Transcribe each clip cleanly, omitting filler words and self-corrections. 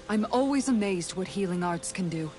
I'm always amazed what healing arts can do.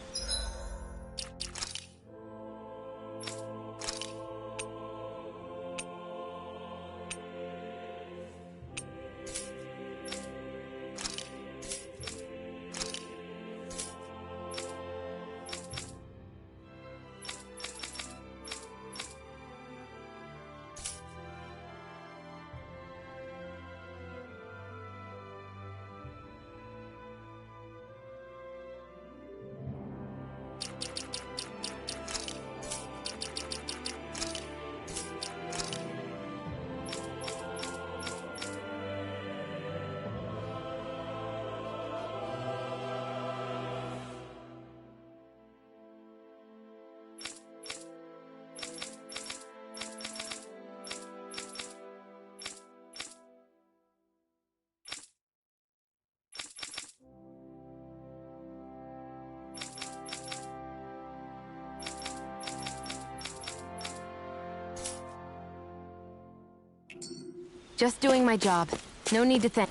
Just doing my job. No need to thank.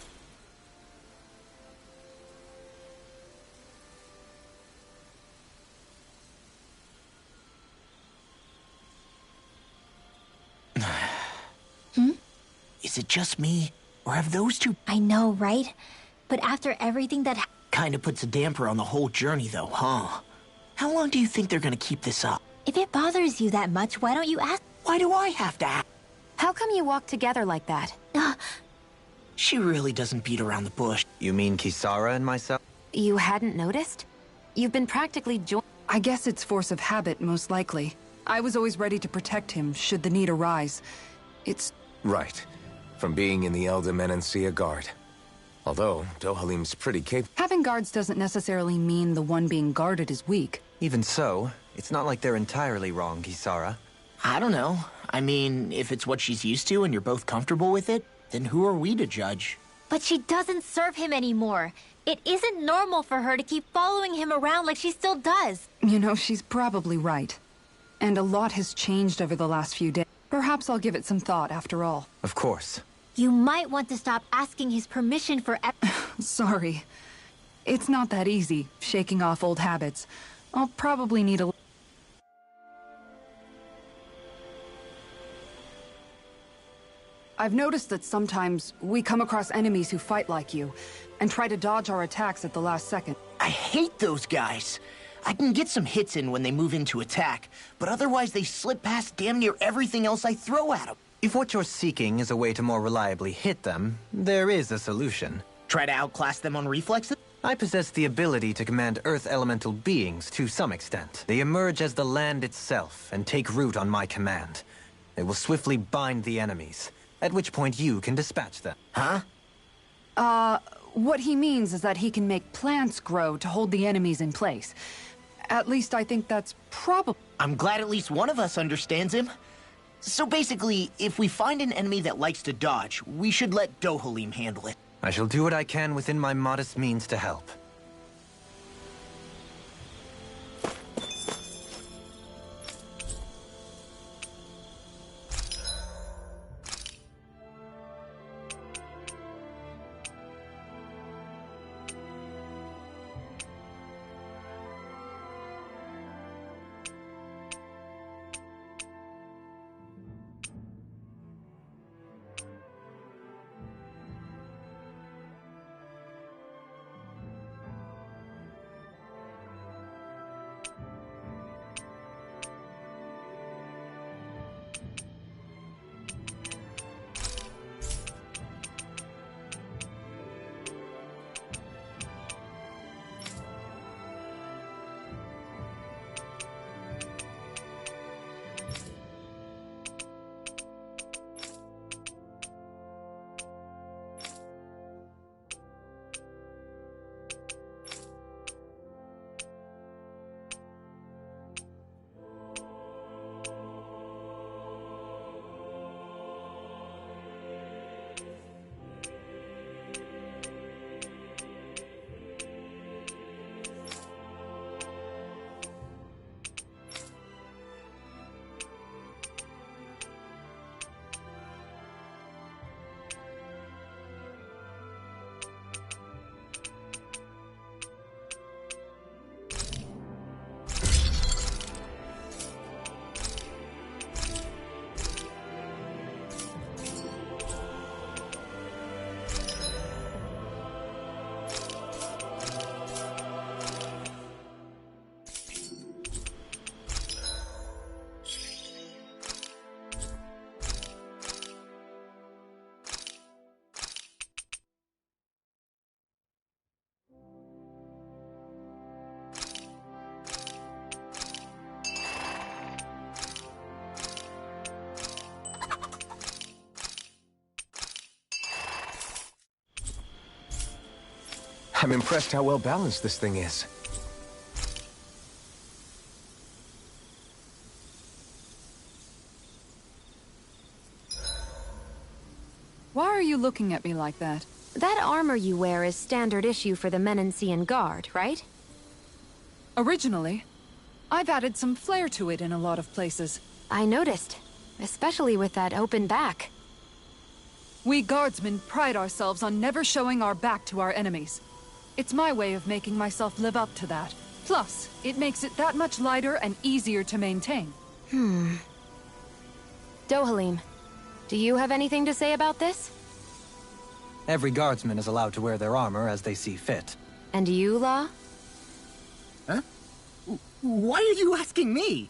Is it just me? Or have those two... I know, right? But after everything that Kinda puts a damper on the whole journey, though, huh? How long do you think they're gonna keep this up? if it bothers you that much, why don't you ask? Why do I have to ask? How come you walk together like that? She really doesn't beat around the bush. You mean Kisara and myself? You hadn't noticed? You've been practically I guess it's force of habit, most likely. I was always ready to protect him, should the need arise. It's... Right. From being in the Elder Menancia Guard. Although, Dohalim's pretty capable. Having guards doesn't necessarily mean the one being guarded is weak. Even so, it's not like they're entirely wrong, Kisara. I don't know. I mean, if it's what she's used to and you're both comfortable with it, then who are we to judge? But she doesn't serve him anymore. It isn't normal for her to keep following him around like she still does. You know, she's probably right. And a lot has changed over the last few days. Perhaps I'll give it some thought, after all. Of course. You might want to stop asking his permission for Sorry. It's not that easy, shaking off old habits. I'll probably need a... I've noticed that sometimes we come across enemies who fight like you, and try to dodge our attacks at the last second. I hate those guys. I can get some hits in when they move into attack, but otherwise they slip past damn near everything else I throw at them. If what you're seeking is a way to more reliably hit them, there is a solution. Try to outclass them on reflexes? I possess the ability to command Earth elemental beings to some extent. They emerge as the land itself and take root on my command. They will swiftly bind the enemies, at which point you can dispatch them. Huh? What he means is that he can make plants grow to hold the enemies in place. At least I think that's probably... I'm glad at least one of us understands him. So basically, if we find an enemy that likes to dodge, we should let Dohalim handle it. I shall do what I can within my modest means to help. I'm impressed how well balanced this thing is. Why are you looking at me like that? That armor you wear is standard issue for the Menancian Guard, right? Originally, I've added some flair to it in a lot of places. I noticed, especially with that open back. We guardsmen pride ourselves on never showing our back to our enemies. It's my way of making myself live up to that. Plus, it makes it that much lighter and easier to maintain. Dohalim, do you have anything to say about this? Every guardsman is allowed to wear their armor as they see fit. And you, La? Huh? Why are you asking me?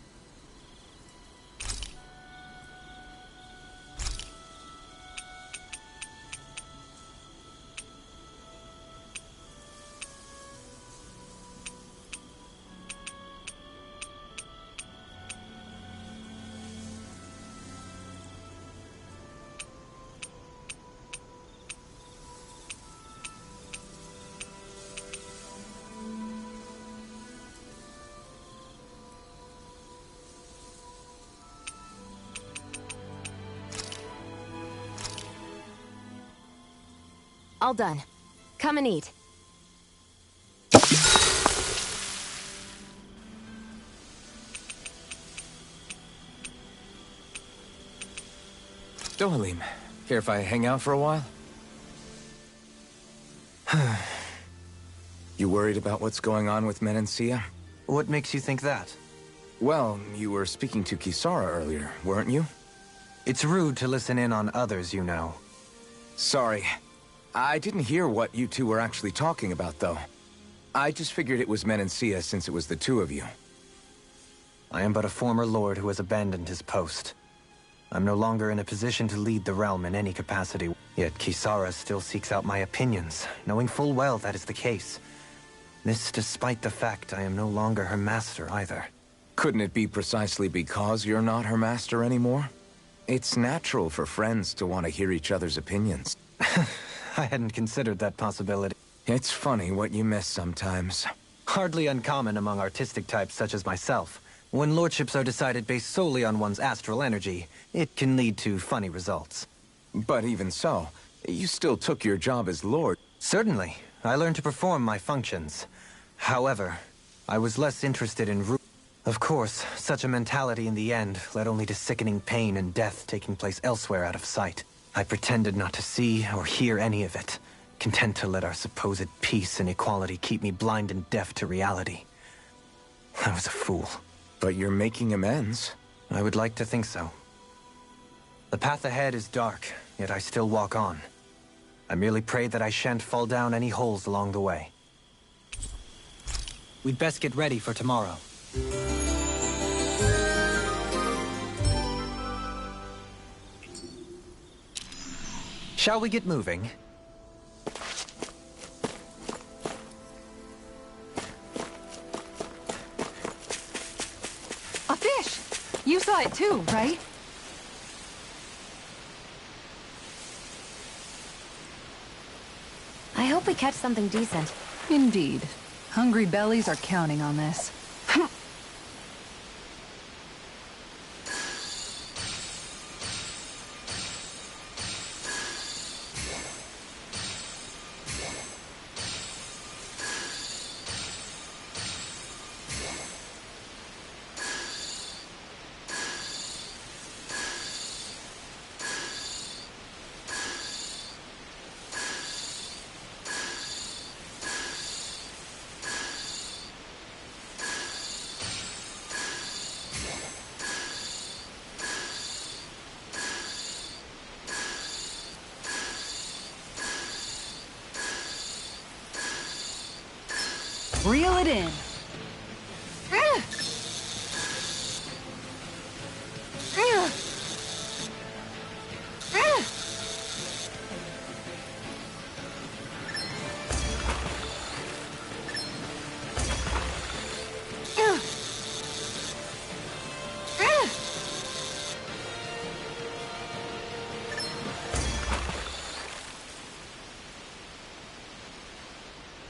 All done. Come and eat. Dohalim, care if I hang out for a while? You worried about what's going on with Menancia? What makes you think that? Well, you were speaking to Kisara earlier, weren't you? It's rude to listen in on others you know. Sorry. I didn't hear what you two were actually talking about, though. I just figured it was Menancia since it was the two of you. I am but a former lord who has abandoned his post. I'm no longer in a position to lead the realm in any capacity. Yet Kisara still seeks out my opinions, knowing full well that is the case. This despite the fact I am no longer her master either. Couldn't it be precisely because you're not her master anymore? It's natural for friends to want to hear each other's opinions. I hadn't considered that possibility. It's funny what you miss sometimes. Hardly uncommon among artistic types such as myself. When lordships are decided based solely on one's astral energy, it can lead to funny results. But even so, you still took your job as lord. Certainly. I learned to perform my functions. However, I was less interested in Of course, such a mentality in the end led only to sickening pain and death taking place elsewhere out of sight. I pretended not to see or hear any of it, content to let our supposed peace and equality keep me blind and deaf to reality. I was a fool. But you're making amends. I would like to think so. The path ahead is dark, yet I still walk on. I merely pray that I shan't fall down any holes along the way. We'd best get ready for tomorrow. Shall we get moving? A fish! You saw it too, right? I hope we catch something decent. Indeed. Hungry bellies are counting on this. Reel it in.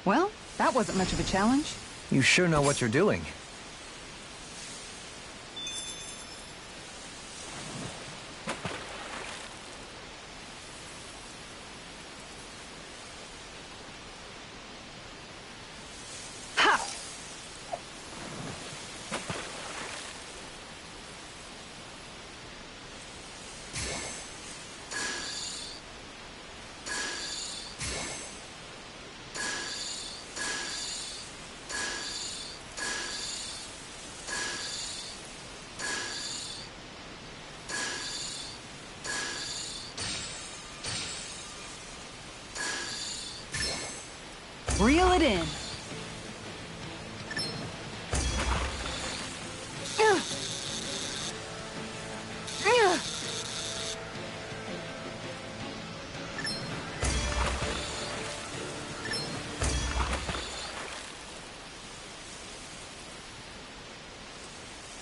Well, wasn't much of a challenge. You sure know what you're doing. Reel it in.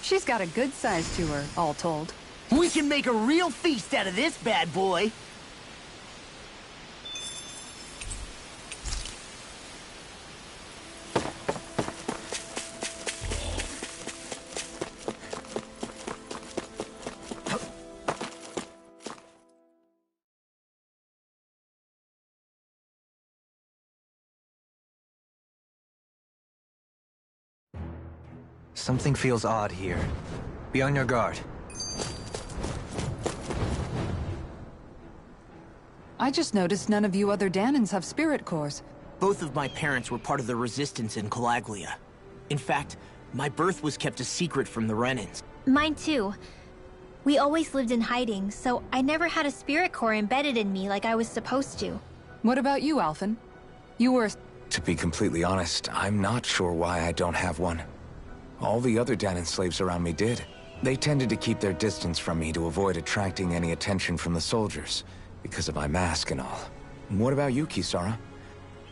She's got a good size to her, all told. We can make a real feast out of this bad boy. Something feels odd here. Be on your guard. I just noticed none of you other Danans have spirit cores. Both of my parents were part of the resistance in Calaglia. In fact, my birth was kept a secret from the Renans. Mine too. We always lived in hiding, so I never had a spirit core embedded in me like I was supposed to. What about you, Alphen? You were... To be completely honest, I'm not sure why I don't have one. All the other Danan slaves around me did. They tended to keep their distance from me to avoid attracting any attention from the soldiers, because of my mask and all. What about you, Kisara?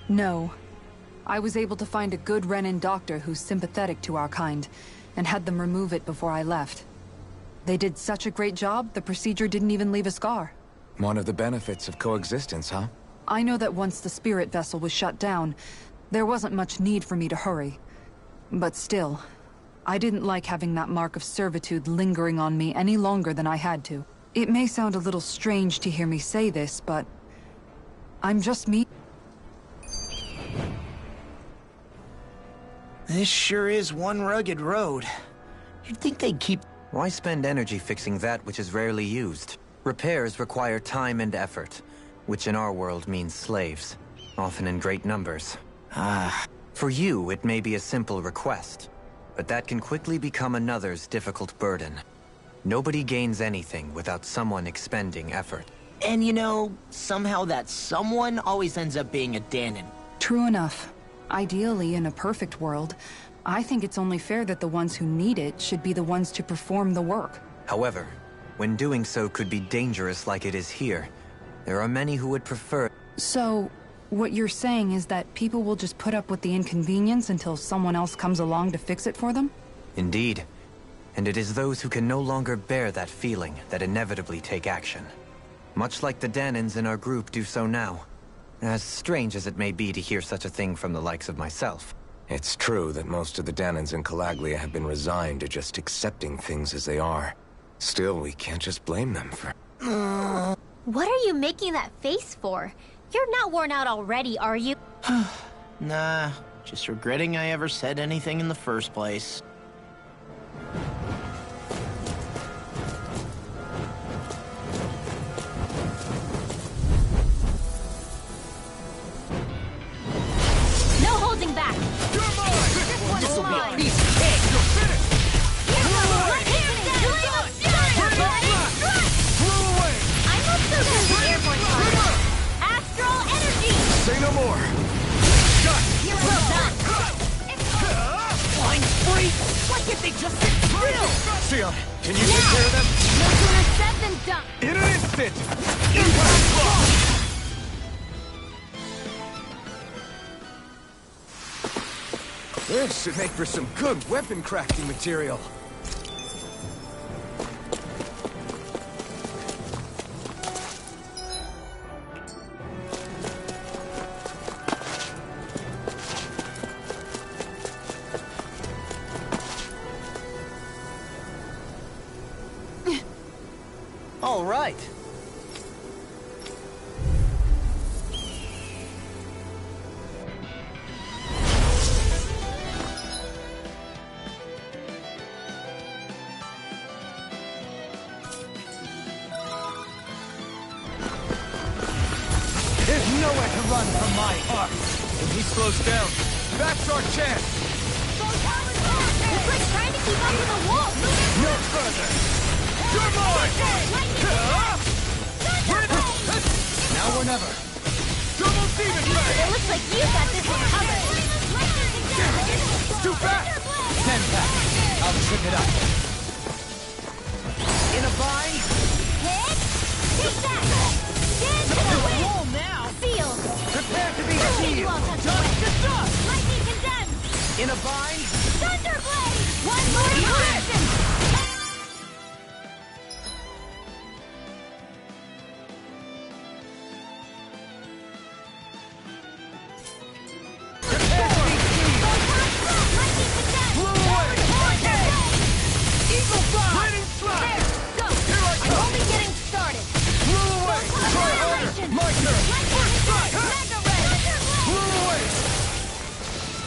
No. I was able to find a good Renan doctor who's sympathetic to our kind, and had them remove it before I left. They did such a great job, the procedure didn't even leave a scar. One of the benefits of coexistence, huh? I know that once the spirit vessel was shut down, there wasn't much need for me to hurry. But still, I didn't like having that mark of servitude lingering on me any longer than I had to. It may sound a little strange to hear me say this, but I'm just me. This sure is one rugged road. You'd think they'd keep... Why spend energy fixing that which is rarely used? Repairs require time and effort, which in our world means slaves, often in great numbers. For you, it may be a simple request, but that can quickly become another's difficult burden. Nobody gains anything without someone expending effort. And you know, somehow that someone always ends up being a Danan. True enough. Ideally, in a perfect world, I think it's only fair that the ones who need it should be the ones to perform the work. However, when doing so could be dangerous like it is here, there are many who would prefer... So, what you're saying is that people will just put up with the inconvenience until someone else comes along to fix it for them? Indeed. And it is those who can no longer bear that feeling that inevitably take action. Much like the Danans in our group do so now. As strange as it may be to hear such a thing from the likes of myself. It's true that most of the Danans in Calaglia have been resigned to just accepting things as they are. Still, we can't just blame them for... What are you making that face for? You're not worn out already, are you? Nah, just regretting I ever said anything in the first place. No holding back! This'll be a piece of I'm not so good with airborne targets. Astral energy! Say no more! Well done! flying free! Why can't they just sit still? Sion, can you take care of them? No sooner said than done! In an instant! Impact block! This should make for some good weapon crafting material. All right. There's nowhere to run from my heart. When he slows down, that's our chance. It's like trying to keep up with a wolf. No further. You're mine. Now or never. Double demon It bang. looks like you got this one covered. Too fast. 10 pack. I'll trip it up. In a bind? Hit. Take that. Stand to the wall now. Feel. Prepare to be You sealed. all touch Dust away. to dust. Lightning condemned. In a bind? Thunderblade. One more action. Prepare to be sealed. Blow away. Eagle fly. Lightning strike. Go. Here I I'm come. only getting started. Blow away. Try harder. My turn. First strike. Mega Ray. Blow away.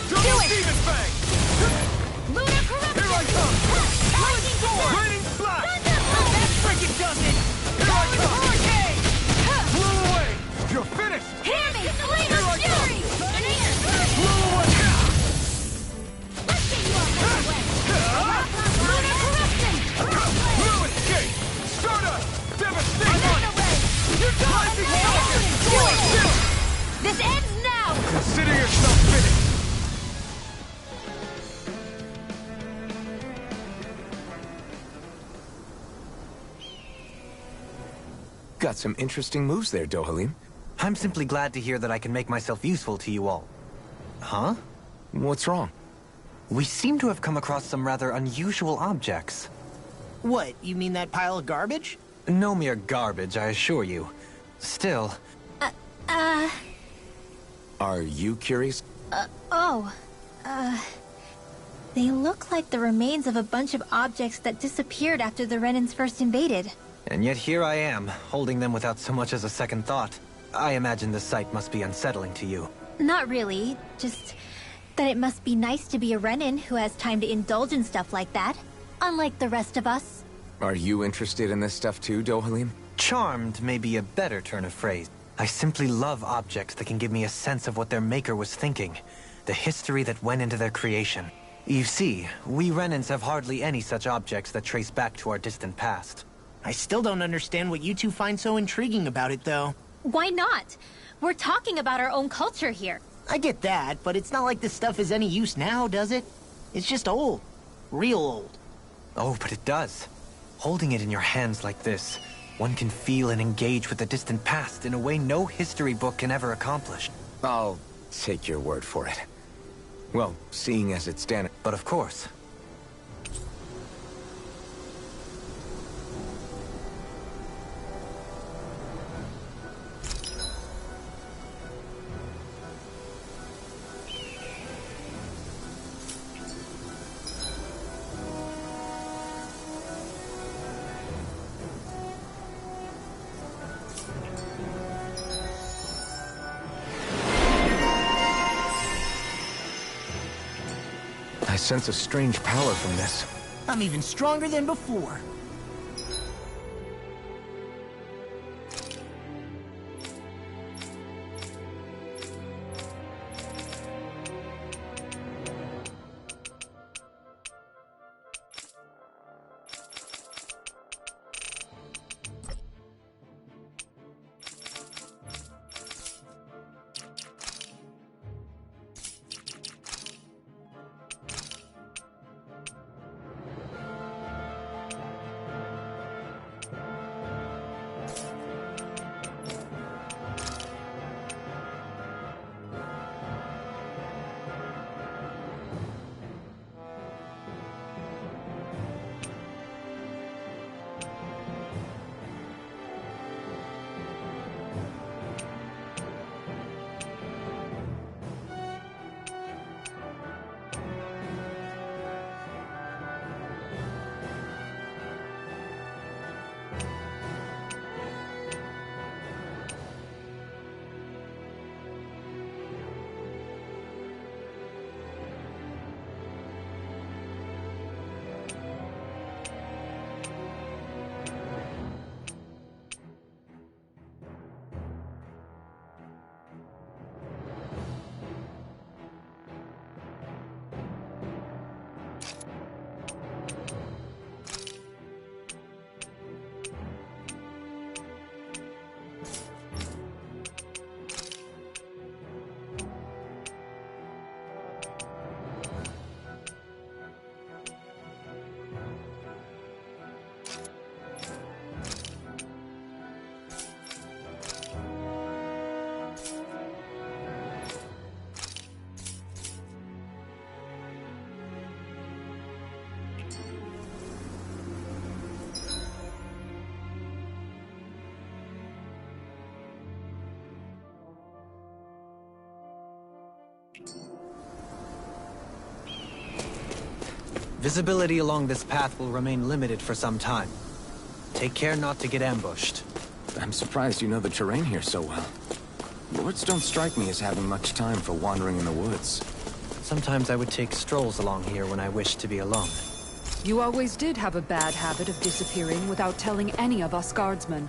Do Double it. demon bang. Lunar corruption. Here I come. Lightning condemned. Lightning flash. Thunderblade. That frickin' does it! Here I come. Blow away. You're finished. Hear me. Flame Here of I come. fury. Blow away. Let's get you off my way. Lunar corruption. No escape. Stardust. Devastation. Mega Ray. You're rising fire. Do it. This ends now. Consider yourself finished. Got some interesting moves there, Dohalim. I'm simply glad to hear that I can make myself useful to you all. Huh? What's wrong? We seem to have come across some rather unusual objects. What, you mean that pile of garbage? No mere garbage, I assure you. Still, Are you curious? They look like the remains of a bunch of objects that disappeared after the Renans first invaded. and yet here I am, holding them without so much as a second thought. I imagine the sight must be unsettling to you. Not really, just that it must be nice to be a Renan who has time to indulge in stuff like that, unlike the rest of us. Are you interested in this stuff too, Dohalim? Charmed may be a better turn of phrase. I simply love objects that can give me a sense of what their maker was thinking, the history that went into their creation. You see, we Renans have hardly any such objects that trace back to our distant past. I still don't understand what you two find so intriguing about it, though. Why not? We're talking about our own culture here. I get that, but it's not like this stuff is any use now, does it? It's just old. Real old. Oh, but it does. Holding it in your hands like this, one can feel and engage with the distant past in a way no history book can ever accomplish. I'll take your word for it. Well, seeing as it's standing... But of course, I sense a strange power from this. I'm even stronger than before. Visibility along this path will remain limited for some time. Take care not to get ambushed. I'm surprised you know the terrain here so well. Lords don't strike me as having much time for wandering in the woods. Sometimes I would take strolls along here when I wished to be alone. You always did have a bad habit of disappearing without telling any of us guardsmen.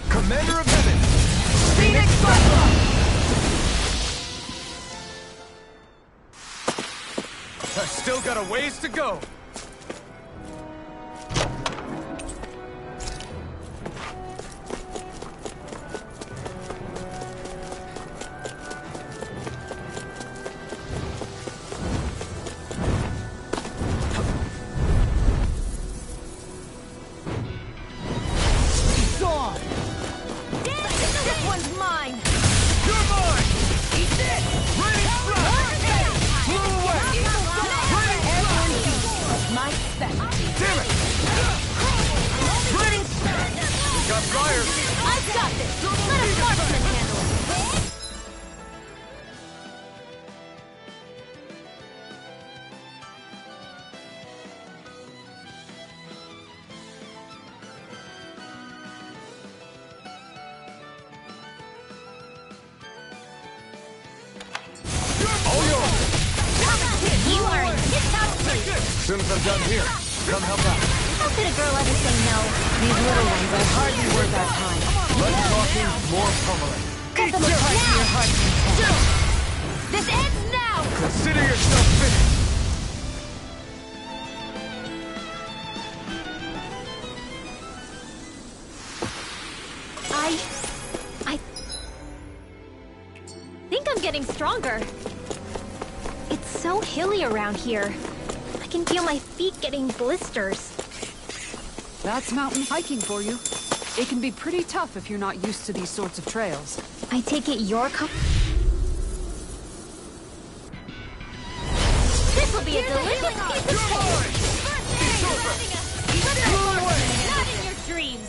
Commander of Heaven! Phoenix I've still got a ways to go! Soon as I'm done here, come help out. How could a girl ever say no? These little ones are hardly worth our time. Less talking, more pummeling. Cut them apart to your heart's content. This ends now! Consider yourself finished! I think I'm getting stronger. It's so hilly around here. I can feel my feet getting blisters. That's mountain hiking for you. It can be pretty tough if you're not used to these sorts of trails. I take it you're This will be a delicious piece of cake! Not in your dreams!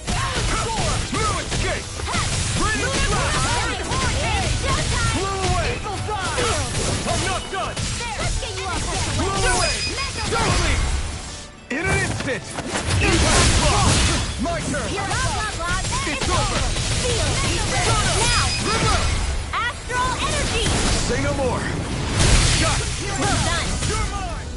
Blue escape! Ready to fly! Blue away! I'm not done! Let's get you all tucked Blue away! away! Darkly! In an instant! Impact block! My turn! Blah, blah, blah. It's over! Now! River! Astral energy! Say no more! Got it! Well done! You're mine!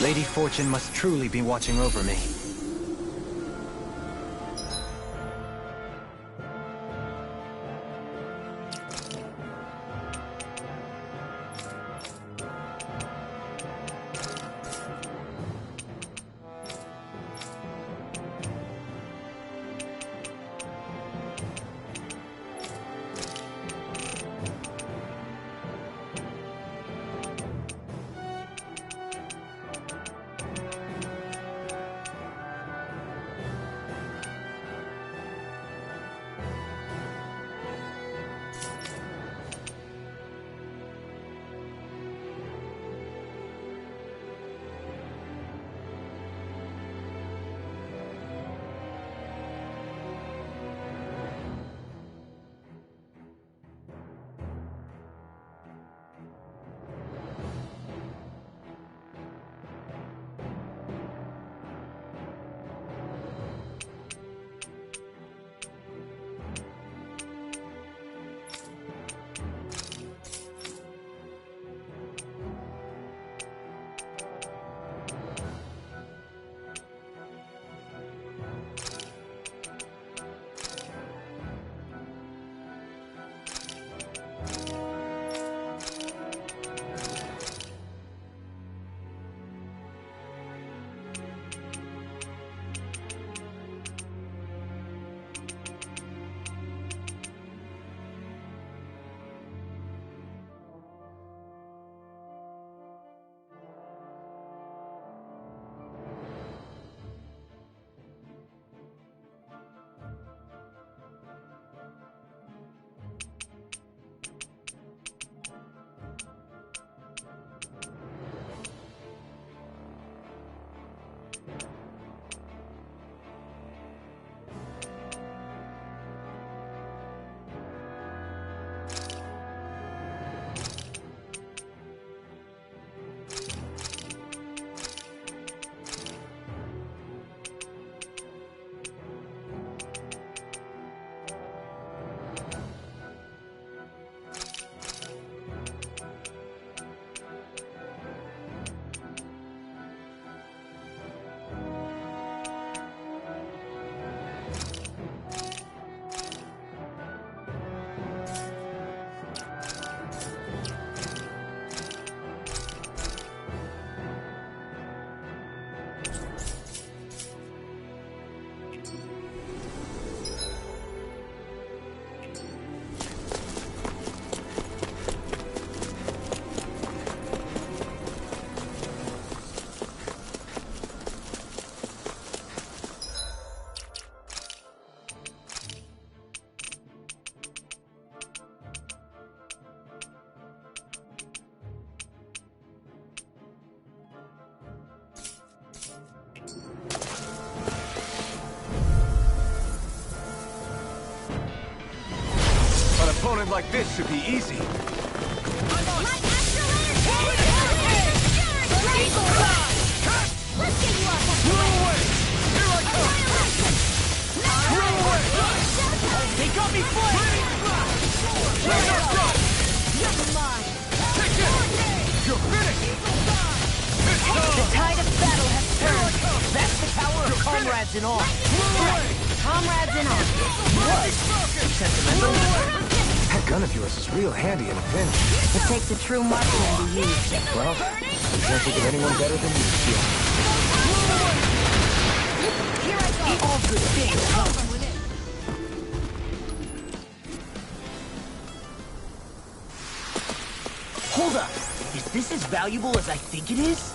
Lady Fortune must truly be watching over me. opponent like this should be easy. Let's get you up! Roll away! Here I come! Roll away! They got me flanking! Take this! You're finished! The tide of battle has turned. That's the power of comrades in all. Comrades in all. What? Sentimental? That gun of yours is real handy in a pinch. It takes a true marksman to use. Well, I can't think of anyone better than you, Shield. All good things come. Hold up. Is this as valuable as I think it is?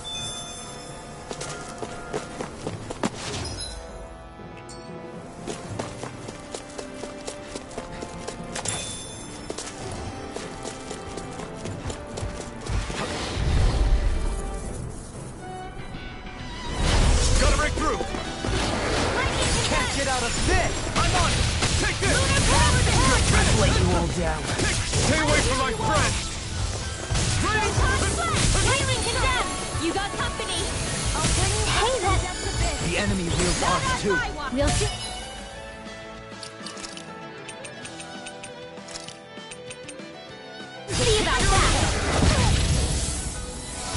Gotta break through! Can't get out of this! I'm on it! Take this! Let's lay you all down. Stay away from my friend! Wheeling condemned! You got company! Hey, that... The enemy wields arms too. We'll see... See about that!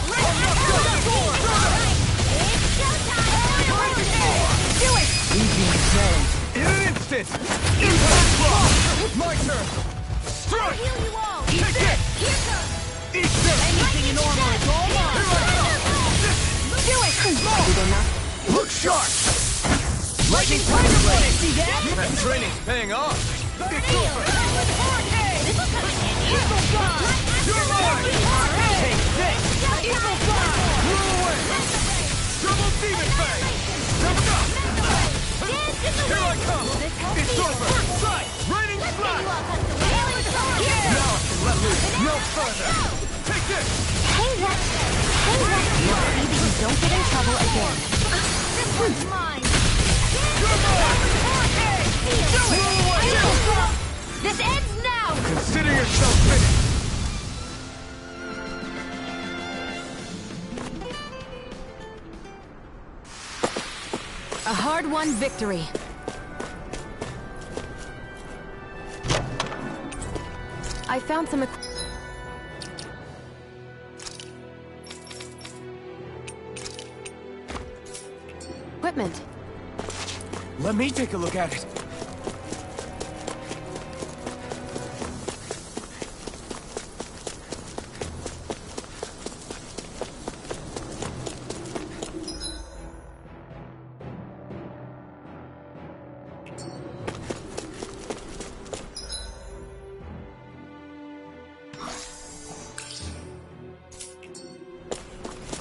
It's showtime! Do it! In an instant! Impact block! My turn! Strike! Heal you all! Take this! Here comes! Eat this! Anything in armor is all mine. Do it! Look sharp! Lightning Tiger Blade! See that? That training's paying off! It's over! This'll come in handy! You're mine! Take this! Roll away! Double demon fang! Coming up! Here I come! It's over! First sight! Raining flash! Now I can let loose! No further! Take this! Hey, that... Maybe you don't get in trouble again. This one's mine! You're mine! Roll away! This ends now! Consider yourself finished! A hard-won victory. I found some equipment. Let me take a look at it.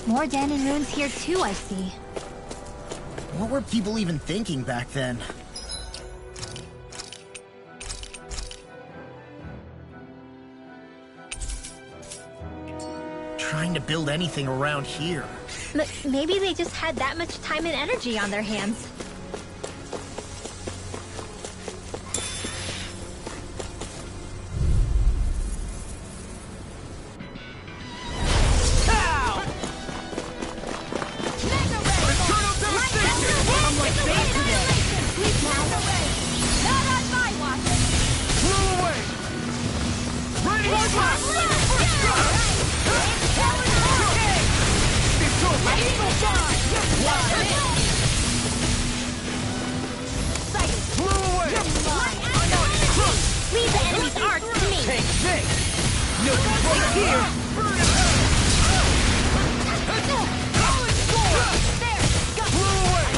More Danon runes here too, I see. What were people even thinking back then? Trying to build anything around here. Maybe they just had that much time and energy on their hands. Leave the enemy's arts to me! Take this! No control here!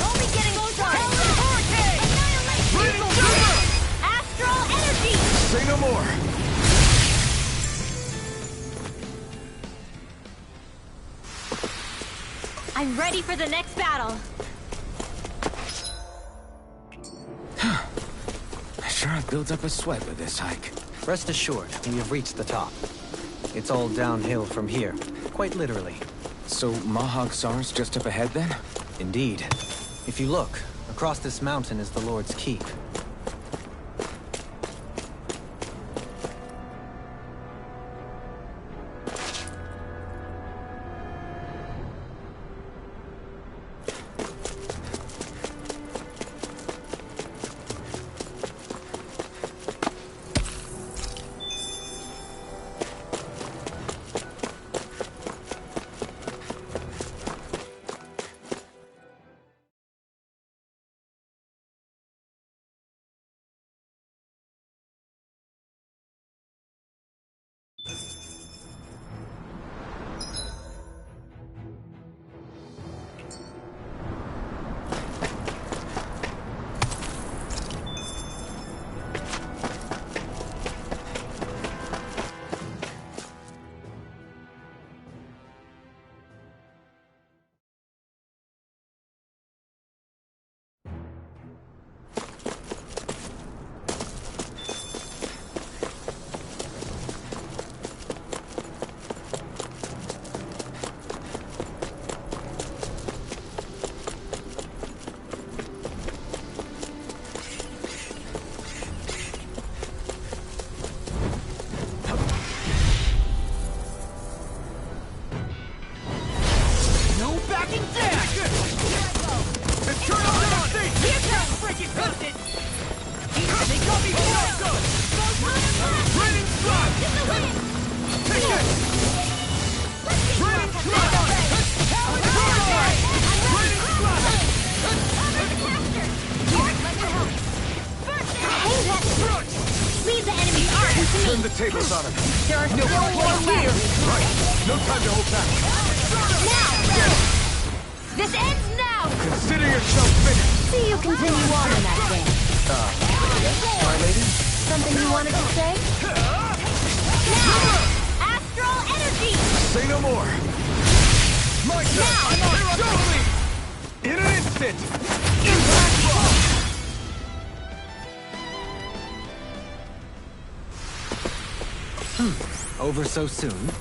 Only getting started! Astral energy! Say no more! I'm ready for the next battle! I sure have built up a sweat with this hike. Rest assured, we have reached the top. It's all downhill from here, quite literally. So Mahag Sar's just up ahead then? Indeed. If you look, across this mountain is the Lord's Keep. No time to hold back. Now! This ends now! Consider yourself finished. See you continue on in that way. Yes, my lady? Something you wanted to say? Now! Astral energy! Say no more. My turn. I'm on. Don't leave. In an instant. Impact blow. Over so soon?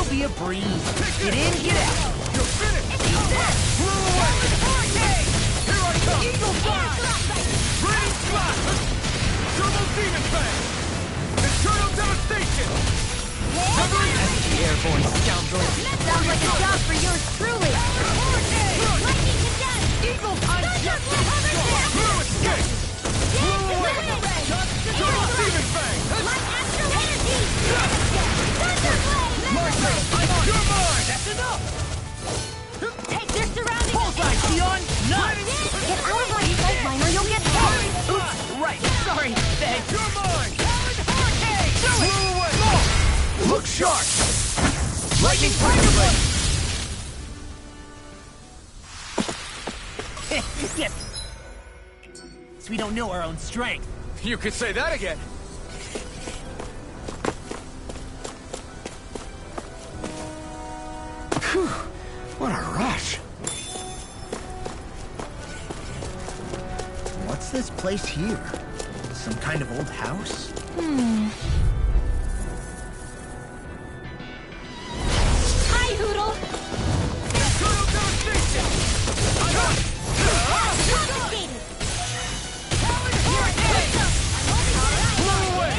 Be a breeze. Get in, get out. You're finished. Blow away. Here I come. Eagle fly. Raining blast. Turbo demon fang. Internal devastation. The airborne scoundrel. Sounds like a job for yours truly. Lightning condensed. Eagle I'm just Blue escape. Blow away. Turbo demon fang. My astral energy. Thunderblade. My turn. You're mine. That's enough. Take their surroundings. Bullseye, Tion. Nice. Get out of my sight line or you'll get hit! Oops. Right. Sorry. Thanks. You're mine. Blow away. Look sharp. Lightning Thunderblade. Yes. So we don't know our own strength. You could say that again. Whew, what a rush. What's this place here? Some kind of old house? Hi, Hoodle. Turtle devastation. Confiscated. Blow away.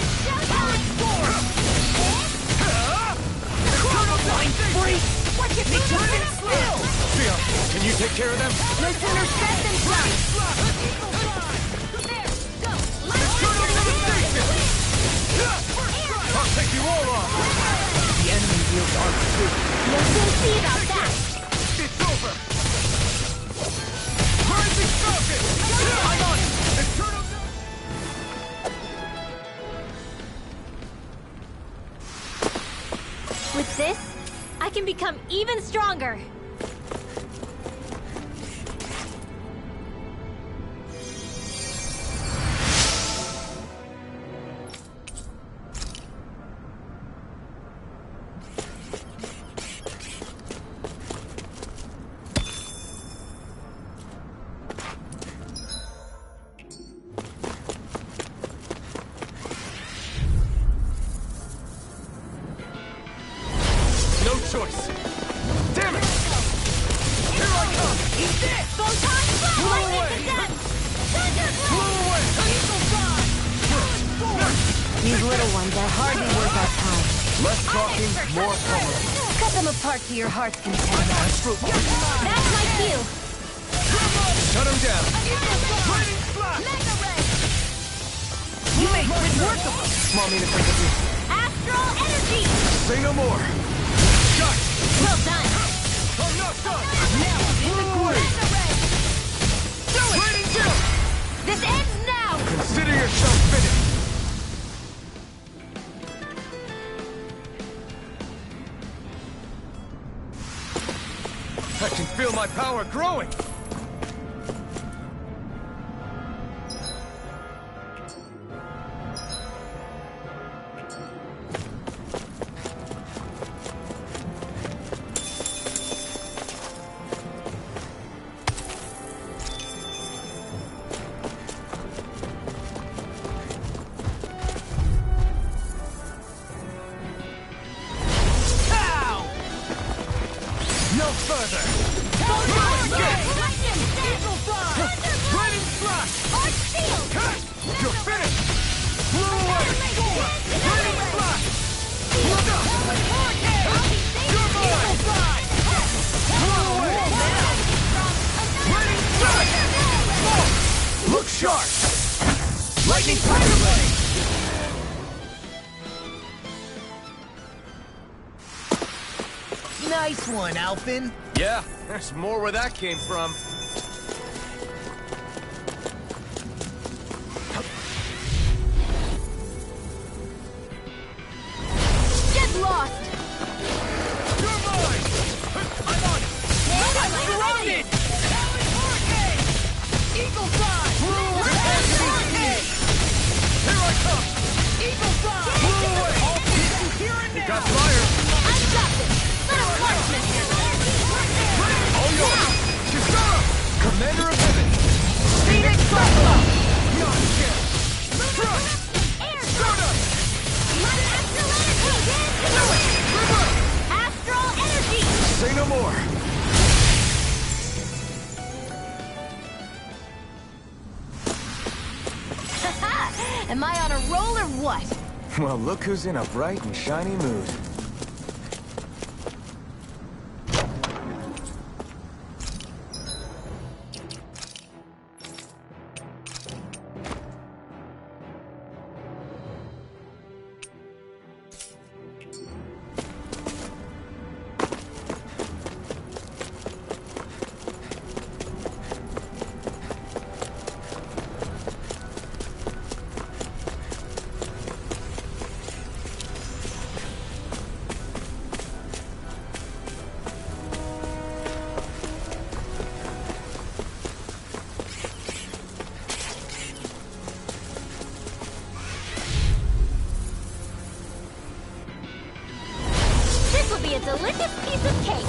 Mind freak! What's your Make them sit still! Tion, can you take care of them? No sooner said than done! Turtle devastation. I'll take you all on. The enemy wields armor too. You'll soon see about that! It's over. Rising Falcon. I'm on it. Internal With this, I can become even stronger. No choice. Damn it! Here I come! Eat this! Photon blast! Blow Lightning away! condensed! Blow away! Eagle fly! These little ones are hardly worth our time. Less talking, more power. Cut them apart to your heart's content. That's my cue. Shut him down. Raining blast! You made quick work of them! Small mean if I could do. Astral energy! Say no more. Shut! Well done. I'm not done! Blow away! Raining down! This ends now! Consider yourself finished. I can feel my power growing! No further! Eagle Fly! Lightning Slash! You're finished! Blow away! Lightning Slash! Look up! You're mine! Blow away! Lightning Slash! Look sharp! Lightning Tiger Blade! Nice one, Alphen. Yeah, there's more where that came from. Get lost! You're mine! I'm on it! I'm surrounded! Eagle Fly! Here I come! Eagle Fly! Blew away! All pieces here and now! Got fire! I've got this! Let us watch this! All yours! Shizara! Commander of Heaven! Phoenix Cyclone! Beyond kill! Thrust! Air Stardust! Astral energy! Say no more! Am I on a roll or what? Well, look who's in a bright and shiny mood. This will be a delicious piece of cake!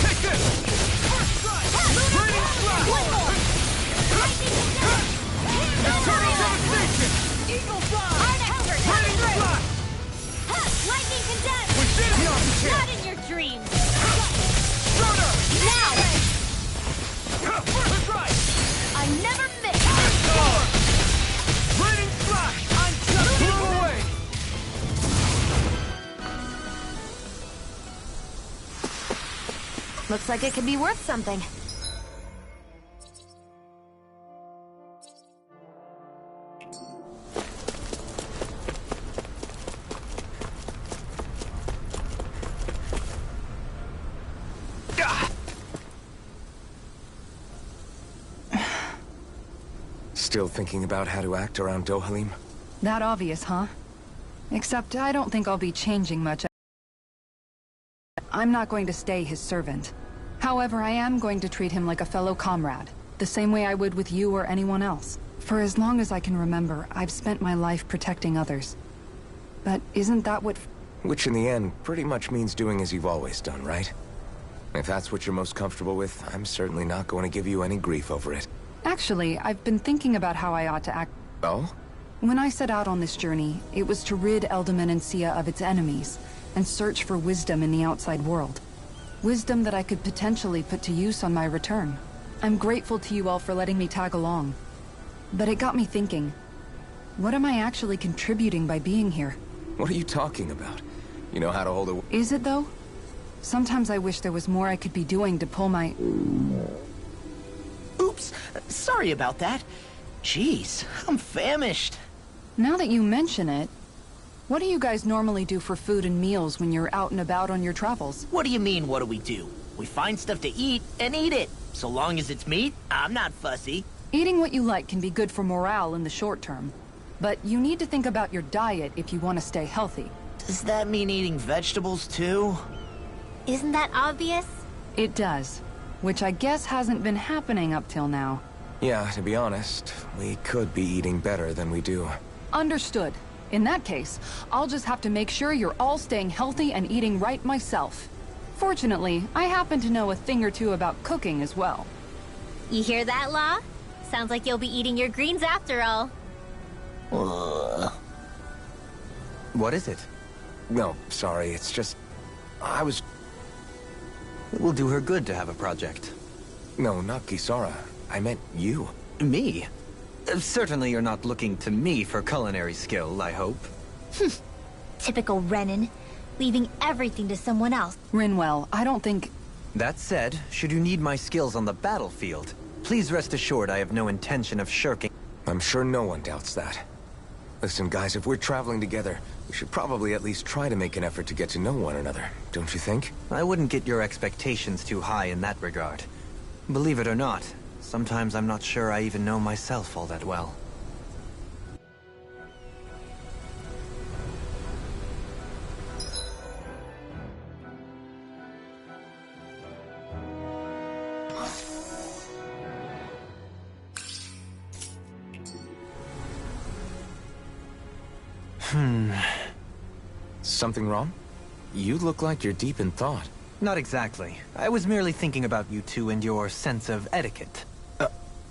Take this! First strike! Lightning Slash! One more! Eternal devastation! Eagle Fly! Lightning Slash! Lightning condensed! We did it! Beyond kill! Not in your dreams! Stardust! Now! First strike! I never miss! Storm! Lightning Slash! I'm just blew away! Looks like it could be worth something. Still thinking about how to act around Dohalim? That obvious, huh? Except I don't think I'll be changing much. I'm not going to stay his servant. However, I am going to treat him like a fellow comrade, the same way I would with you or anyone else. For as long as I can remember, I've spent my life protecting others. But isn't that what... Which in the end pretty much means doing as you've always done, right? If that's what you're most comfortable with, I'm certainly not going to give you any grief over it. Actually, I've been thinking about how I ought to act. Oh? When I set out on this journey, it was to rid Elda of its enemies, and search for wisdom in the outside world. Wisdom that I could potentially put to use on my return. I'm grateful to you all for letting me tag along. But it got me thinking, what am I actually contributing by being here? What are you talking about? You know how to hold a... Is it though? Sometimes I wish there was more I could be doing to pull my... Oops, sorry about that. Jeez, I'm famished. Now that you mention it, what do you guys normally do for food and meals when you're out and about on your travels? What do you mean, what do we do? We find stuff to eat and eat it. So long as it's meat, I'm not fussy. Eating what you like can be good for morale in the short term. But you need to think about your diet if you want to stay healthy. Does that mean eating vegetables too? Isn't that obvious? It does. Which I guess hasn't been happening up till now. Yeah, to be honest, we could be eating better than we do. Understood. In that case, I'll just have to make sure you're all staying healthy and eating right myself. Fortunately, I happen to know a thing or two about cooking as well. You hear that, Law? Sounds like you'll be eating your greens after all. What is it? No, sorry, it's just... I was... It will do her good to have a project. No, not Kisara. I meant you. Me? Certainly you're not looking to me for culinary skill, I hope. Typical Renan, leaving everything to someone else. Rinwell, I don't think... That said, should you need my skills on the battlefield, please rest assured I have no intention of shirking. I'm sure no one doubts that. Listen, guys, if we're traveling together, we should probably at least try to make an effort to get to know one another, don't you think? I wouldn't get your expectations too high in that regard. Believe it or not, sometimes I'm not sure I even know myself all that well. Something wrong? You look like you're deep in thought. Not exactly. I was merely thinking about you two and your sense of etiquette.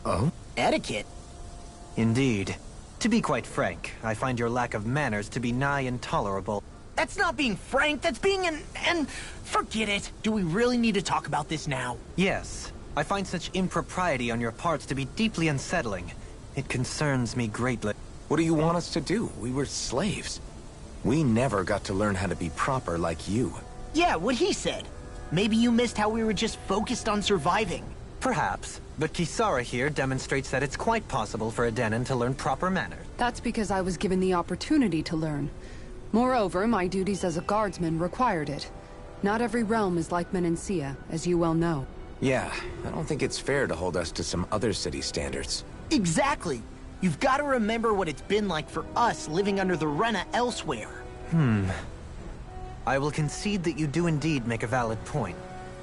Oh? Etiquette? Indeed. To be quite frank, I find your lack of manners to be nigh intolerable. That's not being frank, that's being and forget it. Do we really need to talk about this now? Yes. I find such impropriety on your parts to be deeply unsettling. It concerns me greatly. What do you want us to do? We were slaves. We never got to learn how to be proper like you. Yeah, what he said. Maybe you missed how we were just focused on surviving. Perhaps, but Kisara here demonstrates that it's quite possible for a Denon to learn proper manners. That's because I was given the opportunity to learn. Moreover, my duties as a guardsman required it. Not every realm is like Menancia, as you well know. Yeah, I don't think it's fair to hold us to some other city standards. Exactly. You've got to remember what it's been like for us living under the Rena elsewhere. I will concede that you do indeed make a valid point.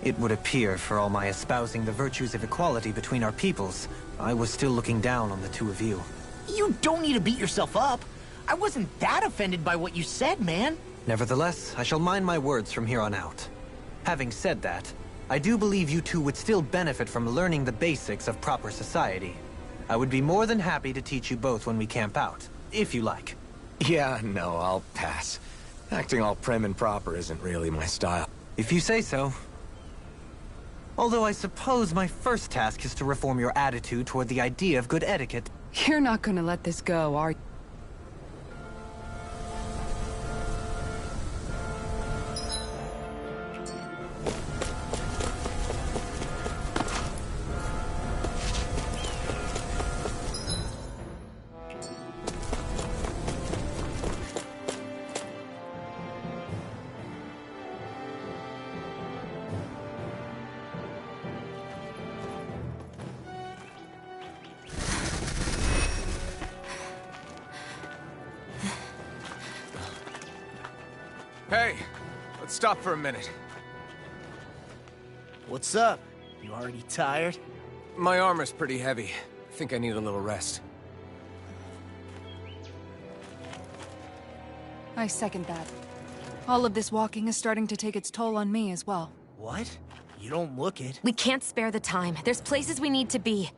It would appear, for all my espousing the virtues of equality between our peoples, I was still looking down on the two of you. You don't need to beat yourself up. I wasn't that offended by what you said, man. Nevertheless, I shall mind my words from here on out. Having said that, I do believe you two would still benefit from learning the basics of proper society. I would be more than happy to teach you both when we camp out, if you like. Yeah, no, I'll pass. Acting all prim and proper isn't really my style. If you say so. Although I suppose my first task is to reform your attitude toward the idea of good etiquette. You're not gonna let this go, are you? Hey, let's stop for a minute. What's up? You already tired? My armor's pretty heavy. I think I need a little rest. I second that. All of this walking is starting to take its toll on me as well. What? You don't look it. We can't spare the time. There's places we need to be.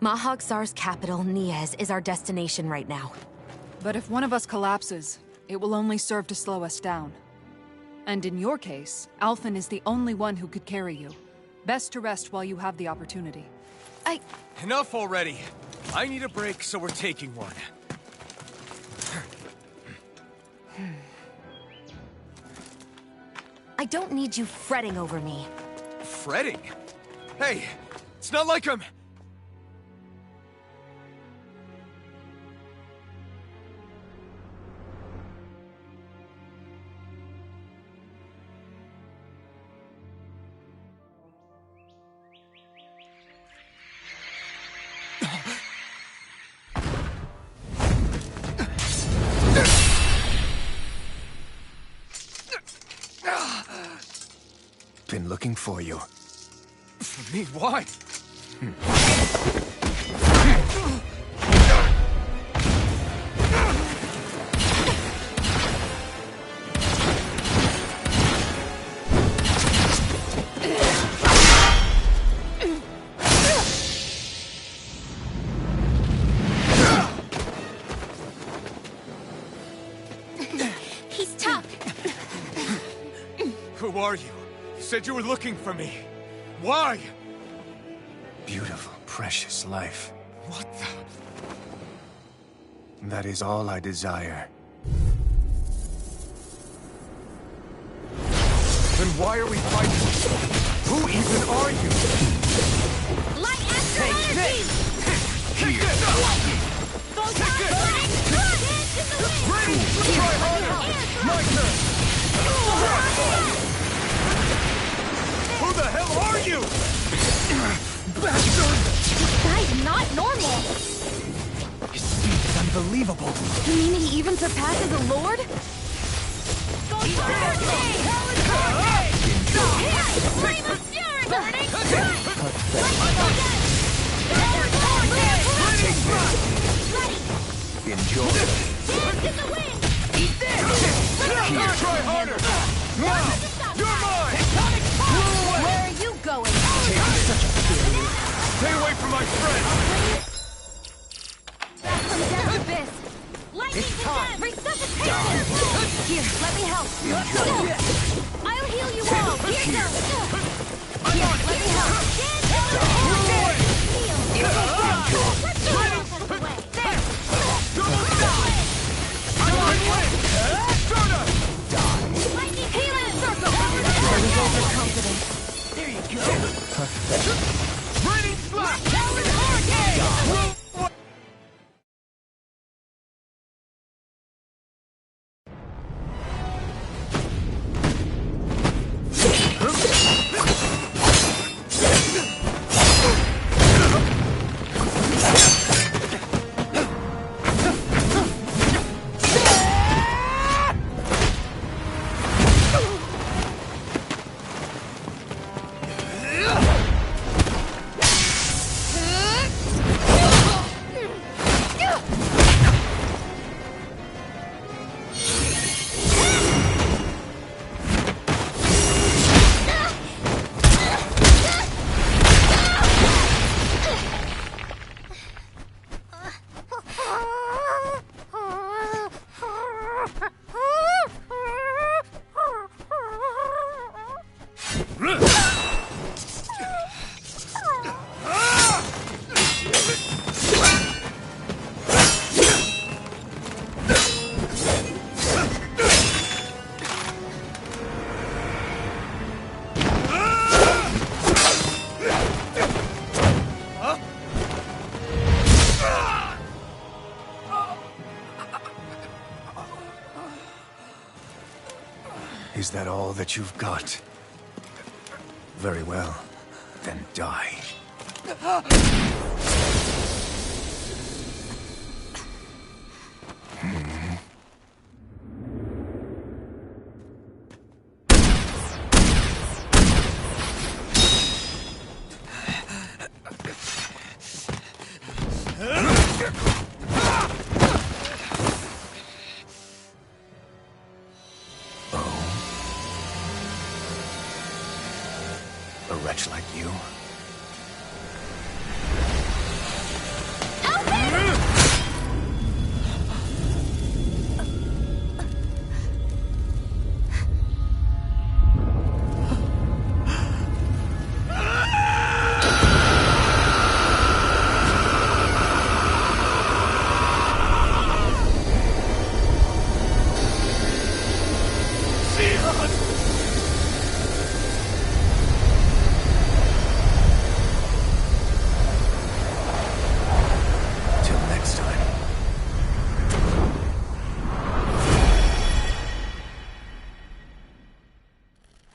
Mahag Saar's capital, Niez, is our destination right now. But if one of us collapses, it will only serve to slow us down. And in your case, Alphen is the only one who could carry you. Best to rest while you have the opportunity. Enough already. I need a break, so we're taking one. I don't need you fretting over me. Fretting? Hey, it's not like I'm... Been looking for you. For me, why? He's tough. Who are you? You said you were looking for me. Why? Beautiful, precious life. What the... That is all I desire. Then why are we fighting? Who even are you? Light astral energy! Take this! Photon blast! Dance in the wind! Ready? Try harder! My turn! Who the hell are you? Bastard! This guy's not normal! His speed is unbelievable. You mean he even surpasses a lord? Enjoy. Try harder! Now! You're mine! Where are you going? Stay away from my friend! From death abyss! Lightning Time. Resuscitation! Here, let me help. I'll heal you all! Here goes! Here, let me help. Healing circle! Overconfident. There you go. Raining flash! Is that all that you've got? Very well. Then die. A wretch like you? Till next time.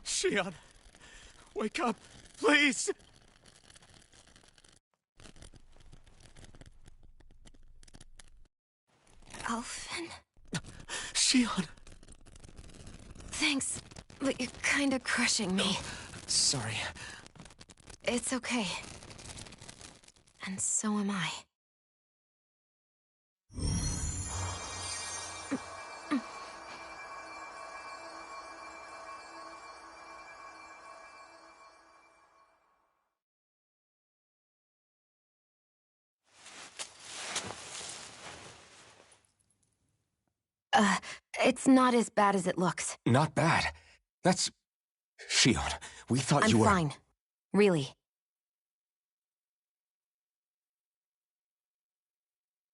Shion, wake up, please! Alphen? Shion! Thanks, but you're kinda crushing me. Sorry. It's okay. And so am I. It's not as bad as it looks. Not bad. That's Shion, we thought I'm you were... fine. Really.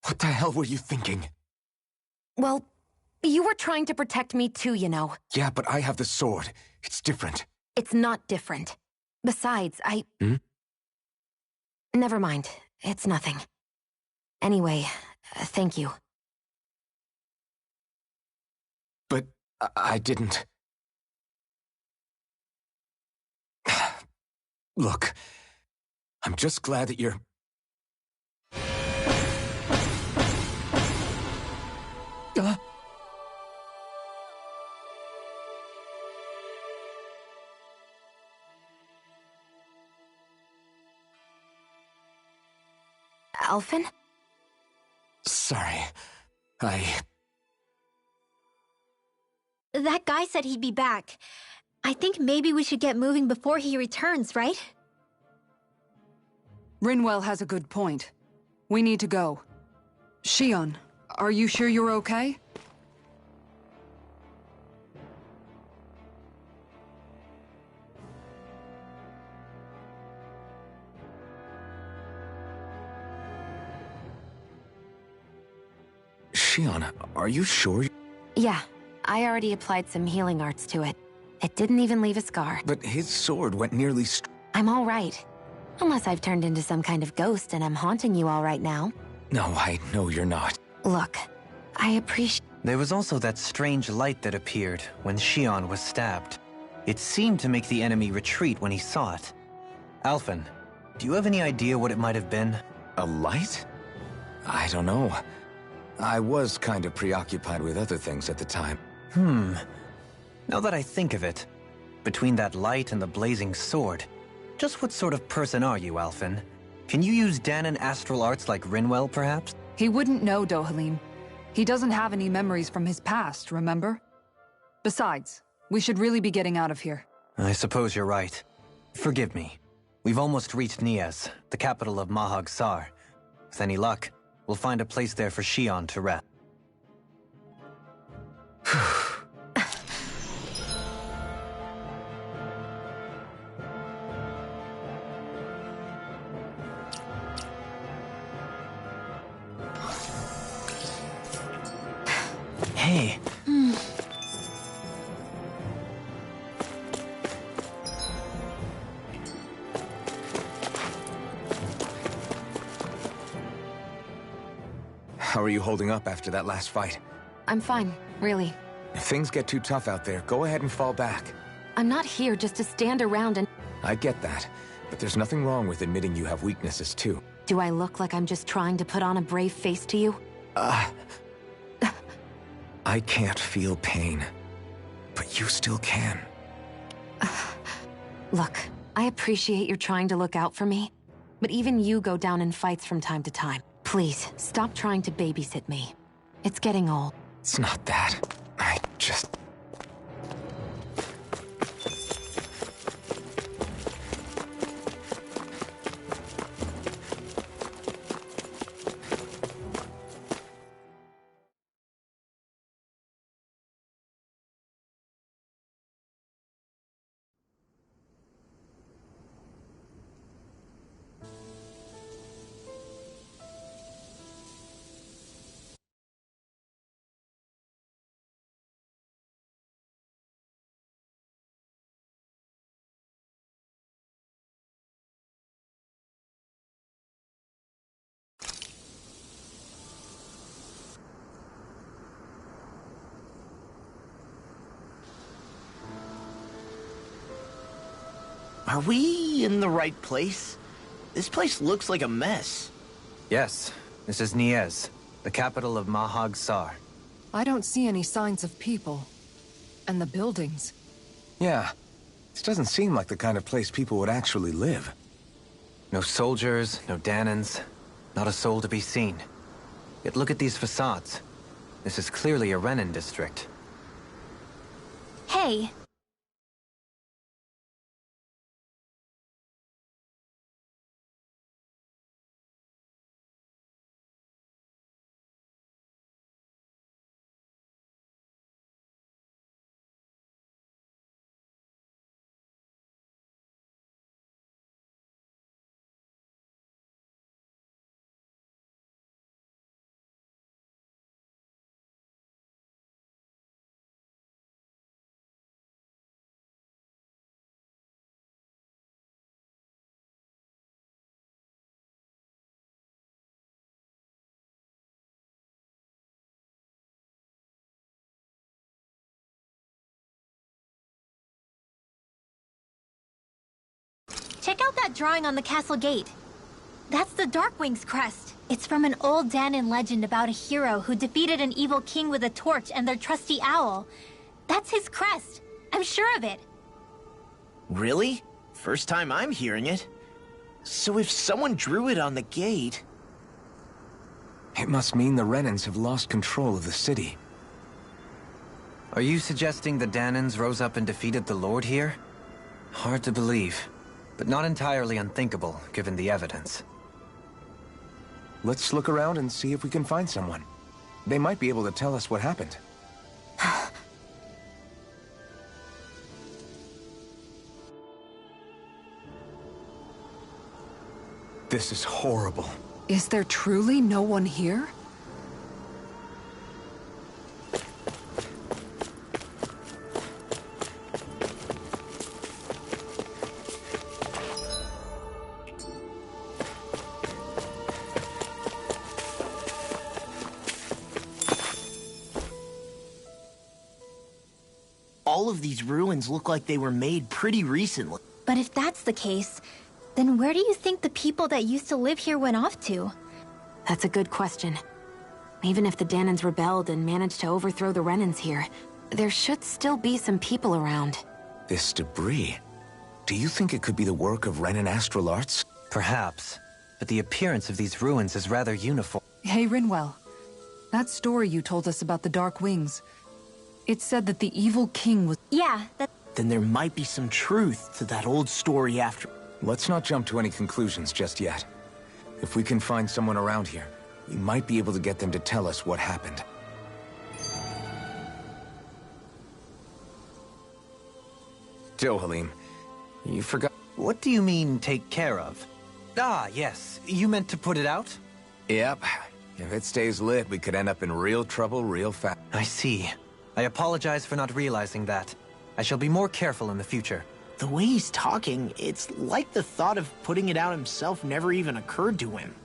What the hell were you thinking? Well, you were trying to protect me too, you know. Yeah, but I have the sword. It's different. It's not different. Besides, Hmm? Never mind. It's nothing. Anyway, thank you. But I didn't... Look, I'm just glad that you're... Alphen? Sorry. That guy said he'd be back. I think maybe we should get moving before he returns, right? Rinwell has a good point. We need to go. Shion, are you sure you're okay? Shion, are you sure? Yeah, I already applied some healing arts to it. It didn't even leave a scar. But his sword went nearly I'm all right. Unless I've turned into some kind of ghost and I'm haunting you all right now. No, I know you're not. Look, I appreciate... There was also that strange light that appeared when Shion was stabbed. It seemed to make the enemy retreat when he saw it. Alphen, do you have any idea what it might have been? A light? I don't know. I was kind of preoccupied with other things at the time. Now that I think of it, between that light and the blazing sword, just what sort of person are you, Alphen? Can you use Dahnan astral arts like Rinwell, perhaps? He wouldn't know, Dohalim. He doesn't have any memories from his past, remember? Besides, we should really be getting out of here. I suppose you're right. Forgive me. We've almost reached Niez, the capital of Mahag Sar. With any luck, we'll find a place there for Shion to rest. Hey. How are you holding up after that last fight? I'm fine, really. If things get too tough out there, go ahead and fall back. I'm not here just to stand around and... I get that, but there's nothing wrong with admitting you have weaknesses too. Do I look like I'm just trying to put on a brave face to you? I can't feel pain, but you still can. Look, I appreciate you're trying to look out for me, but even you go down in fights from time to time. Please, stop trying to babysit me. It's getting old. It's not that. I just... Are we in the right place? This place looks like a mess. Yes, this is Niez, the capital of Mahag Sar. I don't see any signs of people. And the buildings. Yeah, this doesn't seem like the kind of place people would actually live. No soldiers, no Dahnans, not a soul to be seen. Yet look at these facades. This is clearly a Renan district. Hey, Check out that drawing on the castle gate. That's the Darkwing's crest. It's from an old Dahnan legend about a hero who defeated an evil king with a torch and their trusty owl. That's his crest. I'm sure of it. Really? First time I'm hearing it. So if someone drew it on the gate... It must mean the Renans have lost control of the city. Are you suggesting the Dahnans rose up and defeated the Lord here? Hard to believe, but not entirely unthinkable, given the evidence. Let's look around and see if we can find someone. They might be able to tell us what happened. This is horrible. Is there truly no one here? All of these ruins look like they were made pretty recently. But if that's the case, then where do you think the people that used to live here went off to? That's a good question. Even if the Dahnans rebelled and managed to overthrow the Renans here, there should still be some people around. This debris... Do you think it could be the work of Renan Astral Arts? Perhaps, but the appearance of these ruins is rather uniform. Hey, Rinwell. That story you told us about the Dark Wings. It said that the evil king was... Yeah, that... Then there might be some truth to that old story after... Let's not jump to any conclusions just yet. If we can find someone around here, we might be able to get them to tell us what happened. Dohalim, you forgot... What do you mean, take care of? Ah, yes. You meant to put it out? Yep. If it stays lit, we could end up in real trouble real fast. I see. I apologize for not realizing that. I shall be more careful in the future. The way he's talking, it's like the thought of putting it out himself never even occurred to him.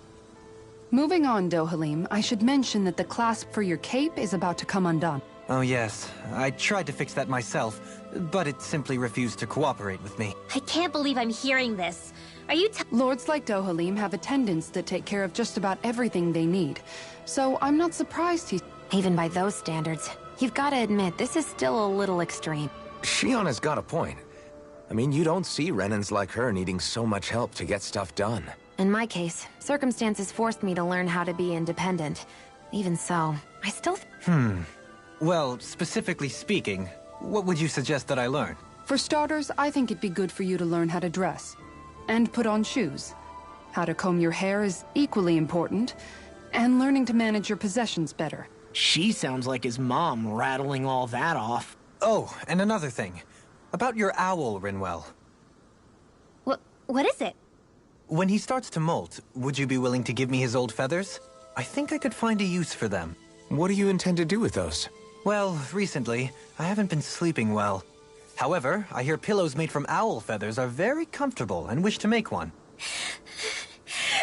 Moving on, Dohalim, I should mention that the clasp for your cape is about to come undone. Oh yes, I tried to fix that myself, but it simply refused to cooperate with me. I can't believe I'm hearing this. Are you Lords like Dohalim have attendants that take care of just about everything they need, so I'm not surprised he... Even by those standards, you've got to admit this is still a little extreme. Shionna's got a point. I mean, you don't see Renans like her needing so much help to get stuff done. In my case, circumstances forced me to learn how to be independent. Even so, I still... Well, specifically speaking, what would you suggest that I learn? For starters, I think it'd be good for you to learn how to dress. And put on shoes. How to comb your hair is equally important. And learning to manage your possessions better. She sounds like his mom rattling all that off. Oh, and another thing. About your owl, Rinwell. What is it? When he starts to molt, would you be willing to give me his old feathers? I think I could find a use for them. What do you intend to do with those? Well, recently, I haven't been sleeping well. However, I hear pillows made from owl feathers are very comfortable and wish to make one.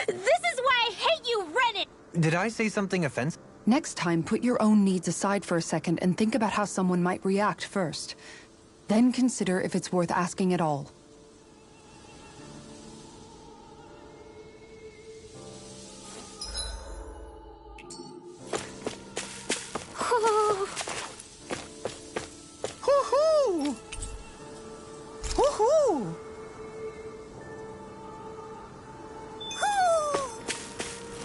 This is why I hate you, Renan! Did I say something offensive? Next time, put your own needs aside for a second and think about how someone might react first. Then consider if it's worth asking at all. Woohoo! Woohoo!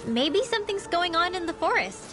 Maybe something's going on in the forest.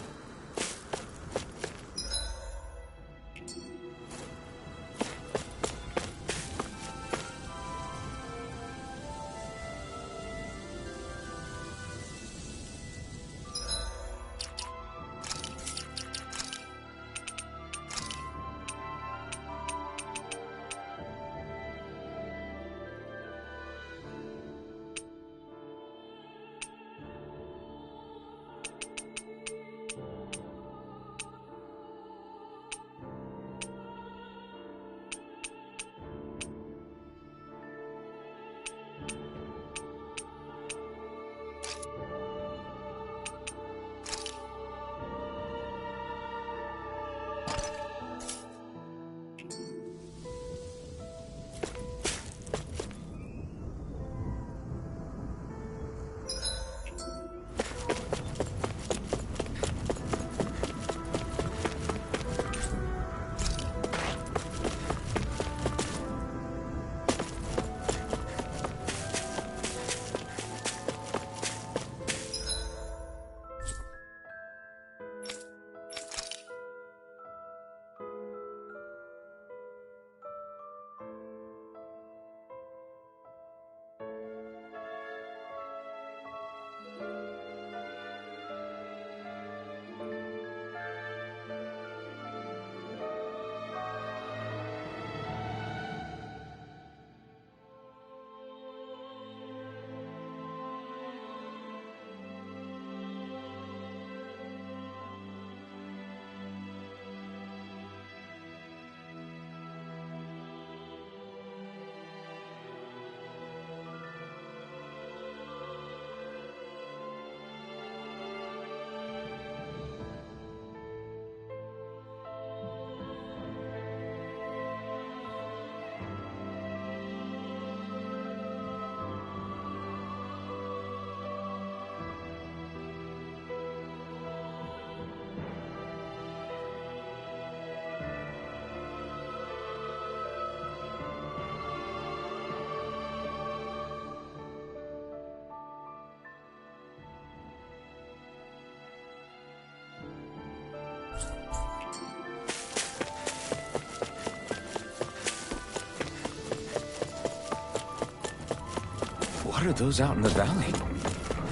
What are those out in the valley?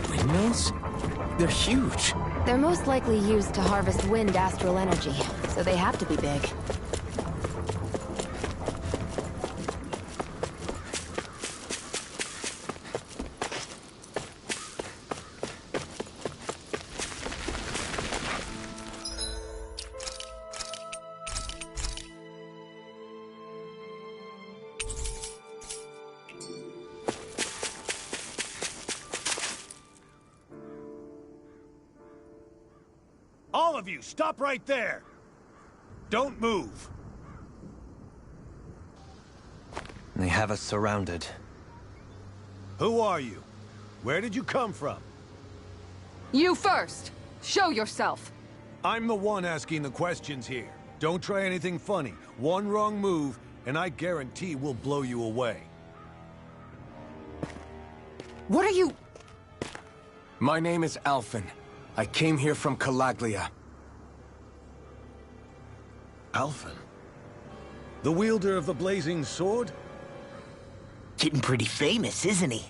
Windmills? They're huge. They're most likely used to harvest wind astral energy, so they have to be big. All of you, stop right there! Don't move! They have us surrounded. Who are you? Where did you come from? You first! Show yourself! I'm the one asking the questions here. Don't try anything funny. One wrong move, and I guarantee we'll blow you away. What are you... My name is Alphen. I came here from Calaglia. Alphen? The wielder of the blazing sword? Getting pretty famous, isn't he?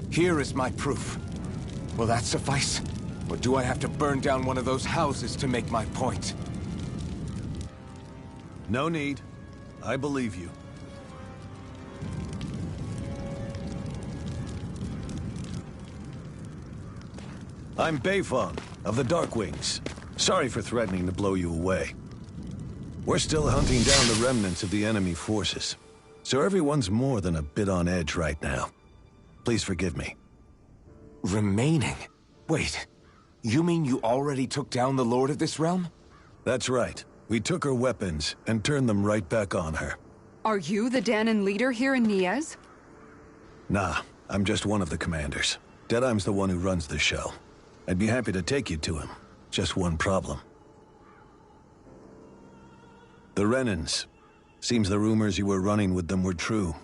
Here is my proof. Will that suffice? Or do I have to burn down one of those houses to make my point? No need. I believe you. I'm Beifong, of the Darkwings. Sorry for threatening to blow you away. We're still hunting down the remnants of the enemy forces, so everyone's more than a bit on edge right now. Please forgive me. Remaining? Wait, you mean you already took down the Lord of this realm? That's right. We took her weapons and turned them right back on her. Are you the Dahnan leader here in Niez? Nah, I'm just one of the commanders. Deadheim's the one who runs the show. I'd be happy to take you to him. Just one problem. The Renans. Seems the rumors you were running with them were true.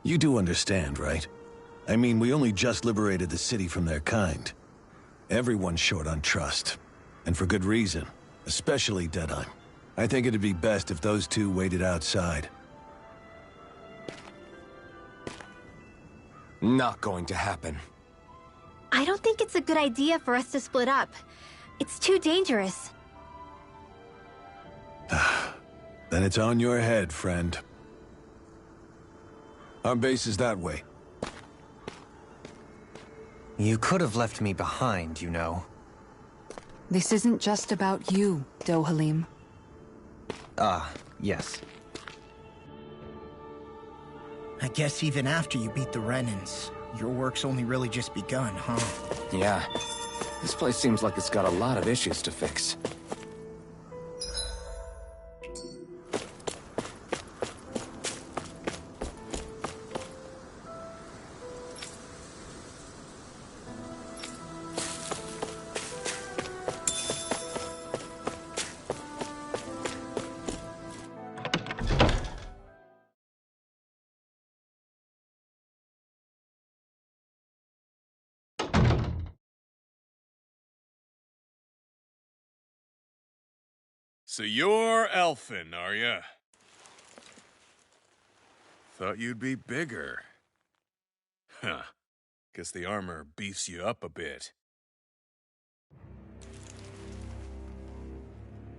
You do understand, right? I mean, we only just liberated the city from their kind. Everyone's short on trust. And for good reason. Especially Deadheim. I think it'd be best if those two waited outside. Not going to happen. I don't think it's a good idea for us to split up. It's too dangerous. Then it's on your head, friend. Our base is that way. You could have left me behind, you know. This isn't just about you, Dohalim. Ah, yes. I guess even after you beat the Renans, your work's only really just begun, huh? Yeah. This place seems like it's got a lot of issues to fix. So you're Alphen, are ya? Thought you'd be bigger. Huh. Guess the armor beefs you up a bit.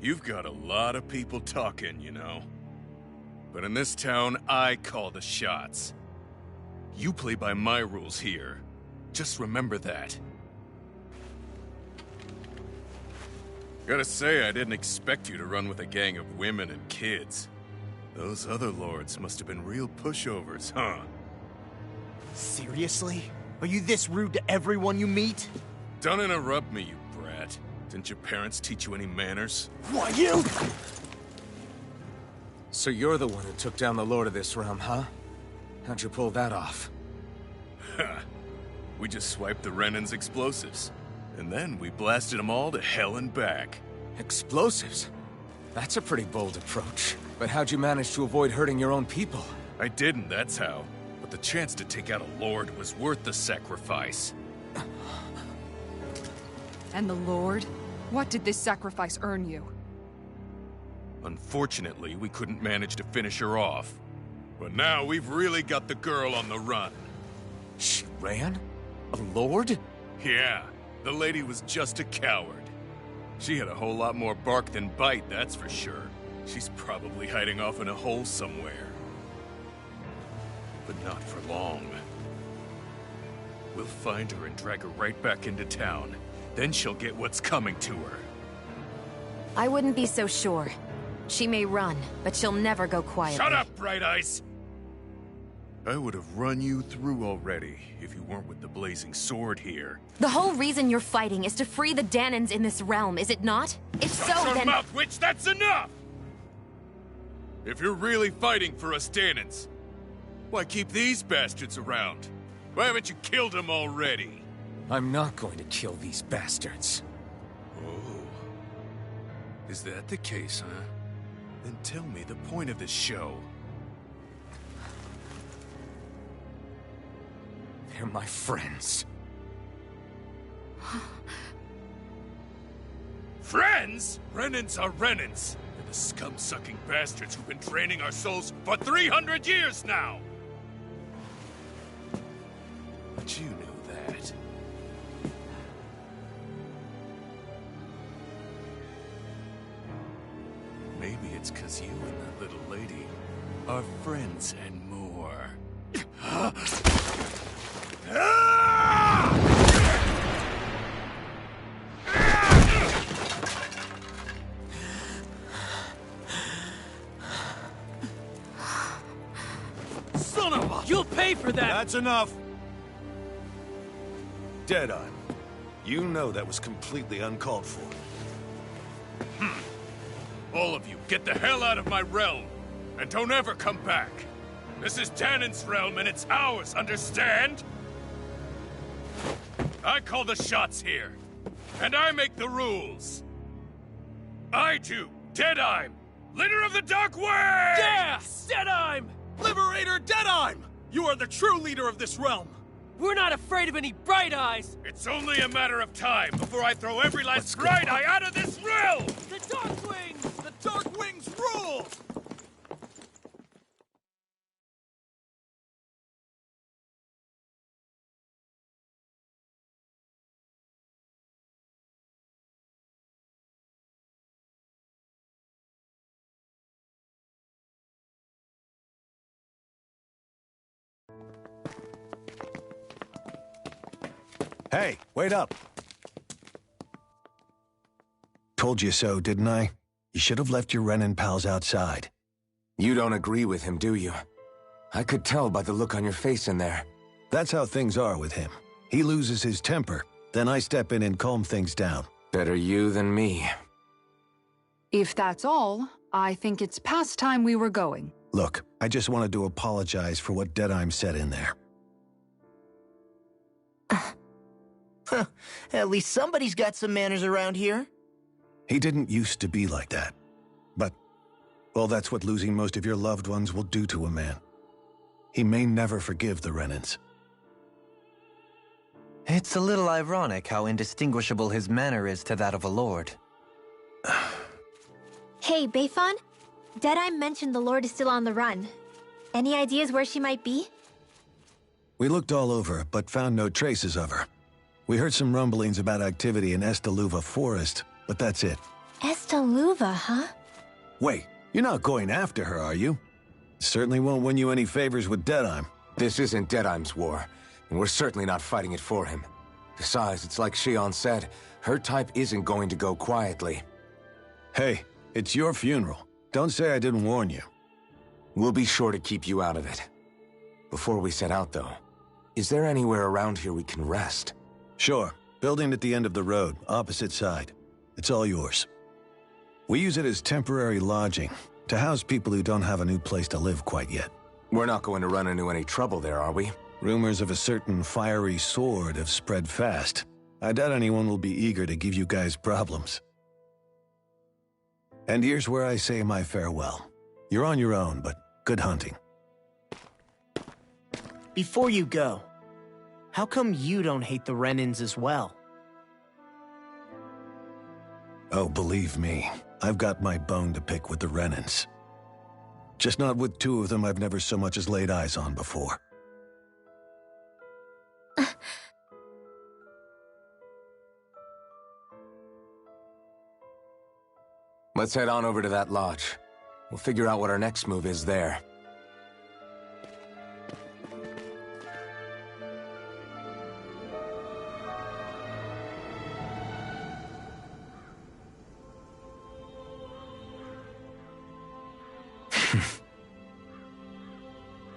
You've got a lot of people talking, you know. But in this town, I call the shots. You play by my rules here. Just remember that. Gotta say, I didn't expect you to run with a gang of women and kids. Those other lords must have been real pushovers, huh? Seriously? Are you this rude to everyone you meet? Don't interrupt me, you brat. Didn't your parents teach you any manners? Why, you? So you're the one who took down the Lord of this realm, huh? How'd you pull that off? Ha! We just swiped the Renan's explosives. And then we blasted them all to hell and back. Explosives? That's a pretty bold approach. But how'd you manage to avoid hurting your own people? I didn't, that's how. But the chance to take out a lord was worth the sacrifice. And the Lord? What did this sacrifice earn you? Unfortunately, we couldn't manage to finish her off. But now we've really got the girl on the run. She ran? A lord? Yeah, the lady was just a coward. She had a whole lot more bark than bite, that's for sure. She's probably hiding off in a hole somewhere. But not for long. We'll find her and drag her right back into town. Then she'll get what's coming to her. I wouldn't be so sure. She may run, but she'll never go quietly. Shut up, Bright Eyes! I would have run you through already if you weren't with the blazing sword here. The whole reason you're fighting is to free the Danans in this realm, is it not? If so, Shut your then... mouth, witch! That's enough! If you're really fighting for us Danans, why keep these bastards around? Why haven't you killed them already? I'm not going to kill these bastards. Oh. Is that the case, huh? Then tell me the point of this show. They're my friends. Friends? Renans are Renans. They're the scum-sucking bastards who've been draining our souls for 300 years now! But you knew that. Maybe it's 'cause you and that little lady are friends and more. Son of a... You'll pay for that! That's enough! Deadeye, you know that was completely uncalled for. All of you, get the hell out of my realm! And don't ever come back! This is Danan's realm and it's ours, understand? I call the shots here. And I make the rules. I do, Deadeye, leader of the Dark Wings! Yeah! Deadeye! Liberator Deadeye! You are the true leader of this realm! We're not afraid of any Bright Eyes! It's only a matter of time before I throw every last Bright Eye out of this realm! The Dark Wings! The Dark Wings rule! Hey, wait up. Told you so, didn't I? You should have left your Renan pals outside. You don't agree with him, do you? I could tell by the look on your face in there. That's how things are with him. He loses his temper, then I step in and calm things down. Better you than me. If that's all, I think it's past time we were going. Look, I just wanted to apologize for what Deadeye said in there. At least somebody's got some manners around here. He didn't used to be like that. But, well, that's what losing most of your loved ones will do to a man. He may never forgive the Renans. It's a little ironic how indistinguishable his manner is to that of a lord. Hey, Bayfon? Deadeye mentioned the Lord is still on the run. Any ideas where she might be? We looked all over, but found no traces of her. We heard some rumblings about activity in Estaluva Forest, but that's it. Estaluva, huh? Wait, you're not going after her, are you? Certainly won't win you any favors with Deadeye. This isn't Deadeye's war, and we're certainly not fighting it for him. Besides, it's like Shion said, her type isn't going to go quietly. Hey, it's your funeral. Don't say I didn't warn you. We'll be sure to keep you out of it. Before we set out, though, is there anywhere around here we can rest? Sure. Building at the end of the road, opposite side. It's all yours. We use it as temporary lodging, to house people who don't have a new place to live quite yet. We're not going to run into any trouble there, are we? Rumors of a certain fiery sword have spread fast. I doubt anyone will be eager to give you guys problems. And here's where I say my farewell. You're on your own, but good hunting. Before you go, how come you don't hate the Renans as well? Oh, believe me, I've got my bone to pick with the Renans. Just not with two of them I've never so much as laid eyes on before. Let's head on over to that lodge. We'll figure out what our next move is there.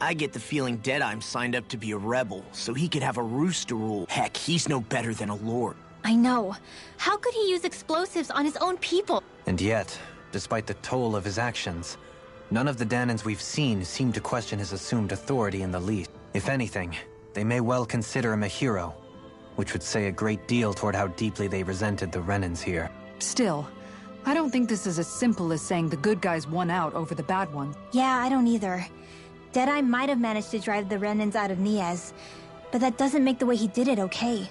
I get the feeling Deadeye's signed up to be a rebel, so he could have a roost to rule. Heck, he's no better than a lord. I know. How could he use explosives on his own people? And yet, despite the toll of his actions, none of the Dahnans we've seen seem to question his assumed authority in the least. If anything, they may well consider him a hero, which would say a great deal toward how deeply they resented the Renans here. Still, I don't think this is as simple as saying the good guys won out over the bad ones. Yeah, I don't either. Deadeye might have managed to drive the Renans out of Niez, but that doesn't make the way he did it okay.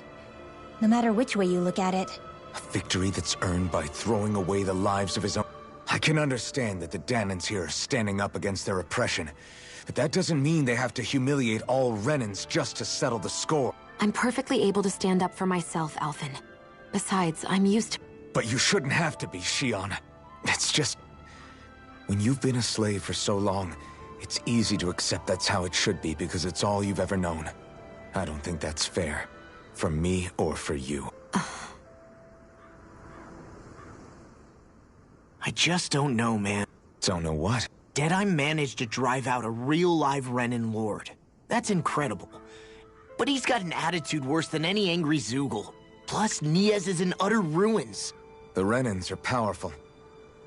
No matter which way you look at it. A victory that's earned by throwing away the lives of his own. I can understand that the Dahnans here are standing up against their oppression, but that doesn't mean they have to humiliate all Renans just to settle the score. I'm perfectly able to stand up for myself, Alphen. Besides, I'm used to... But you shouldn't have to be, Shion. It's just... When you've been a slave for so long, it's easy to accept that's how it should be because it's all you've ever known. I don't think that's fair. For me or for you. I just don't know, man. Don't know what? Deadeye managed to drive out a real live Renan lord. That's incredible. But he's got an attitude worse than any angry Zoogle. Plus, Niez is in utter ruins. The Renans are powerful.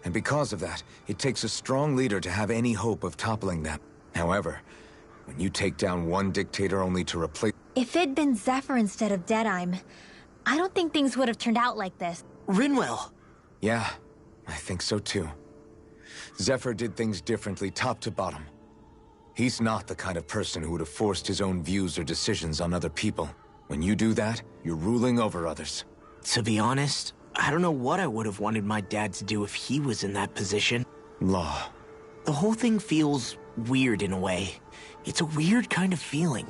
And because of that, it takes a strong leader to have any hope of toppling them. However, when you take down one dictator only to replace... If it'd been Zephyr instead of Deadeye, I don't think things would have turned out like this. Rinwell! Yeah, I think so too. Zephyr did things differently top to bottom. He's not the kind of person who would have forced his own views or decisions on other people. When you do that, you're ruling over others. To be honest, I don't know what I would have wanted my dad to do if he was in that position. Law. The whole thing feels weird in a way. It's a weird kind of feeling,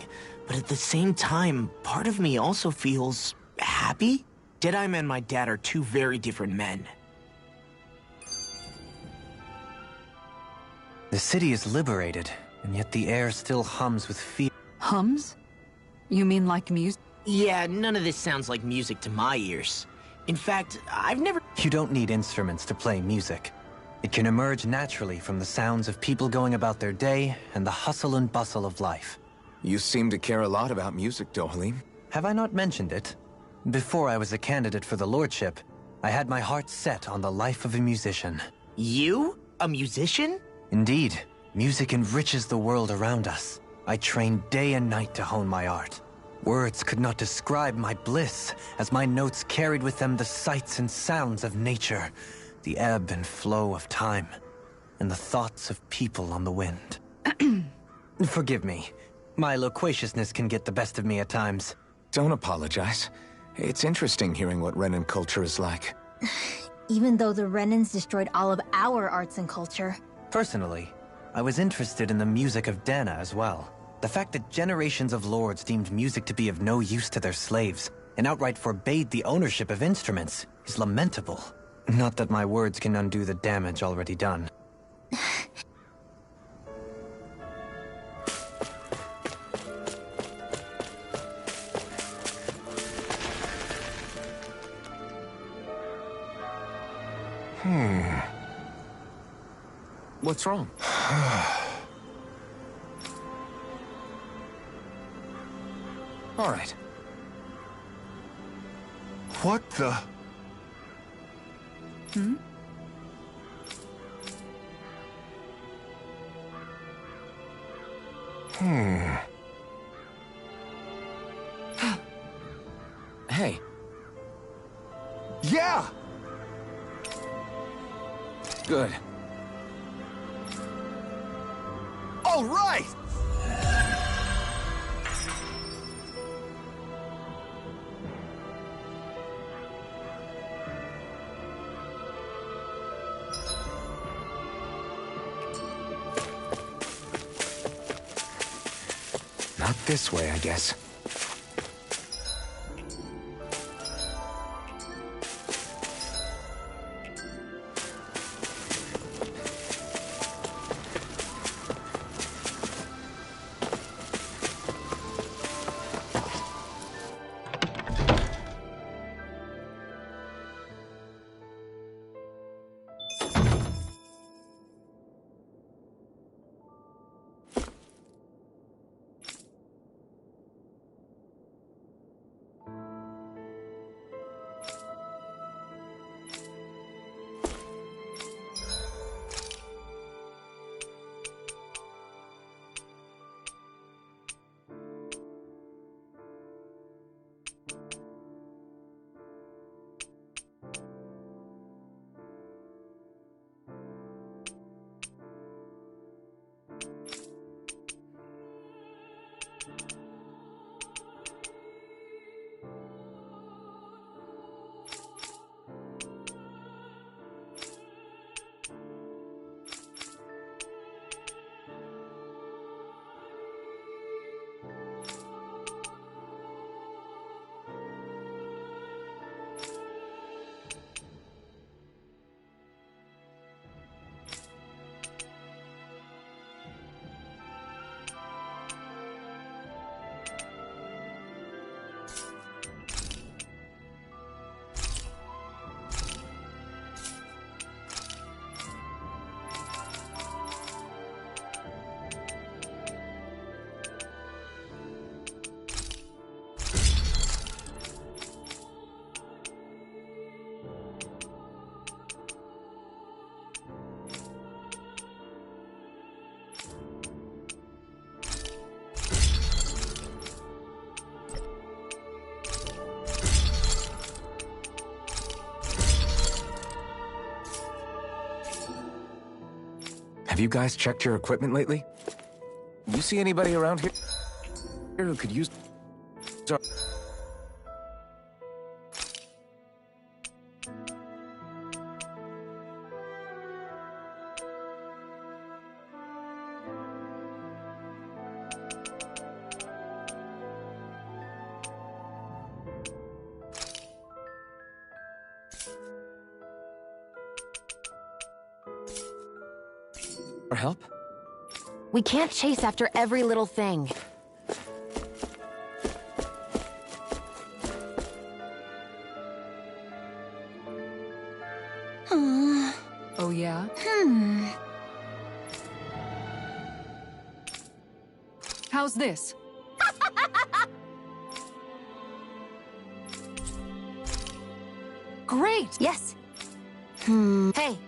but at the same time, part of me also feels happy. Deadeye and my dad are two very different men. The city is liberated, and yet the air still hums with fear. Hums? You mean like music? Yeah, none of this sounds like music to my ears. In fact, I've never... You don't need instruments to play music. It can emerge naturally from the sounds of people going about their day and the hustle and bustle of life. You seem to care a lot about music, Dohalim. Have I not mentioned it? Before I was a candidate for the lordship, I had my heart set on the life of a musician. You? A musician? Indeed. Music enriches the world around us. I trained day and night to hone my art. Words could not describe my bliss, as my notes carried with them the sights and sounds of nature, the ebb and flow of time, and the thoughts of people on the wind. Forgive me. My loquaciousness can get the best of me at times. Don't apologize. It's interesting hearing what Renan culture is like. Even though the Renans destroyed all of our arts and culture. Personally, I was interested in the music of Dahna as well. The fact that generations of lords deemed music to be of no use to their slaves, and outright forbade the ownership of instruments, is lamentable. Not that my words can undo the damage already done. What's wrong? All right. What the... Hey. Yeah! Good. All right! Out this way, I guess. Have you guys checked your equipment lately? You see anybody around here who could use... or help? We can't chase after every little thing. Oh, yeah? How's this? Great! Yes. Hey.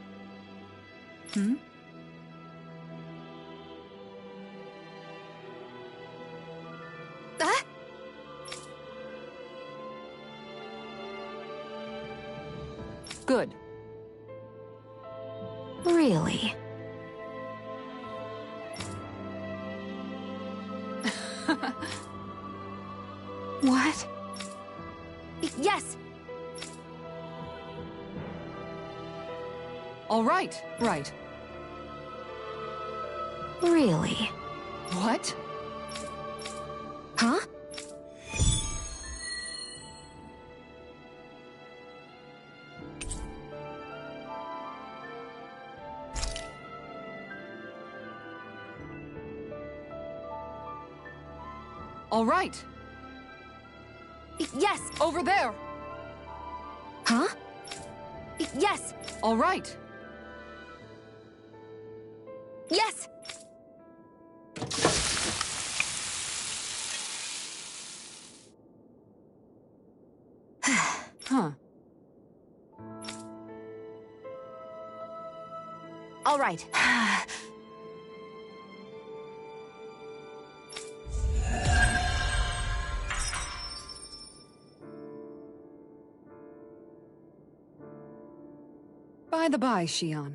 Good. Really? What? Yes! All right, right. Really? What? Huh? All right. Yes! Over there! Huh? Yes! All right. Yes! Huh. All right. By the by, Shion,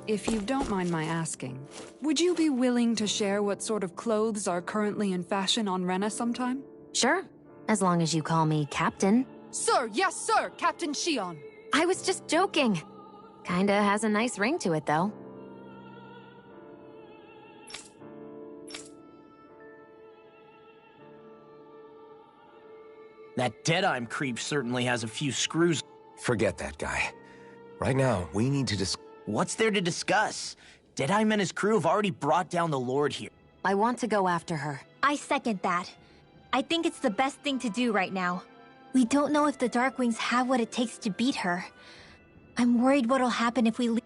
if you don't mind my asking, would you be willing to share what sort of clothes are currently in fashion on Rena sometime? Sure. As long as you call me Captain. Sir, yes, sir, Captain Shion. I was just joking. Kinda has a nice ring to it, though. That Deadeye creep certainly has a few screws. Forget that guy. Right now, we need to What's there to discuss? Deadeye and his crew have already brought down the Lord here. I want to go after her. I second that. I think it's the best thing to do right now. We don't know if the Darkwings have what it takes to beat her. I'm worried what'll happen if we leave.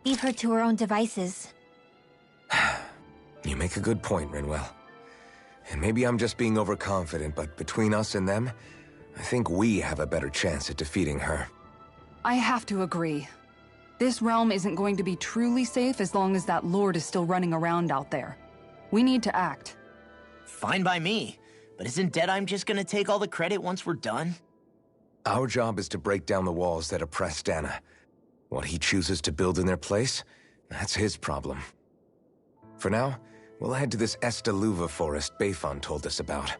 Leave her to her own devices. You make a good point, Rinwell. And maybe I'm just being overconfident, but between us and them, I think we have a better chance at defeating her. I have to agree. This realm isn't going to be truly safe as long as that Lord is still running around out there. We need to act. Fine by me. But isn't Deadeye just gonna take all the credit once we're done? Our job is to break down the walls that oppress Dana. What he chooses to build in their place, that's his problem. For now, we'll head to this Estaluva forest Bayfon told us about.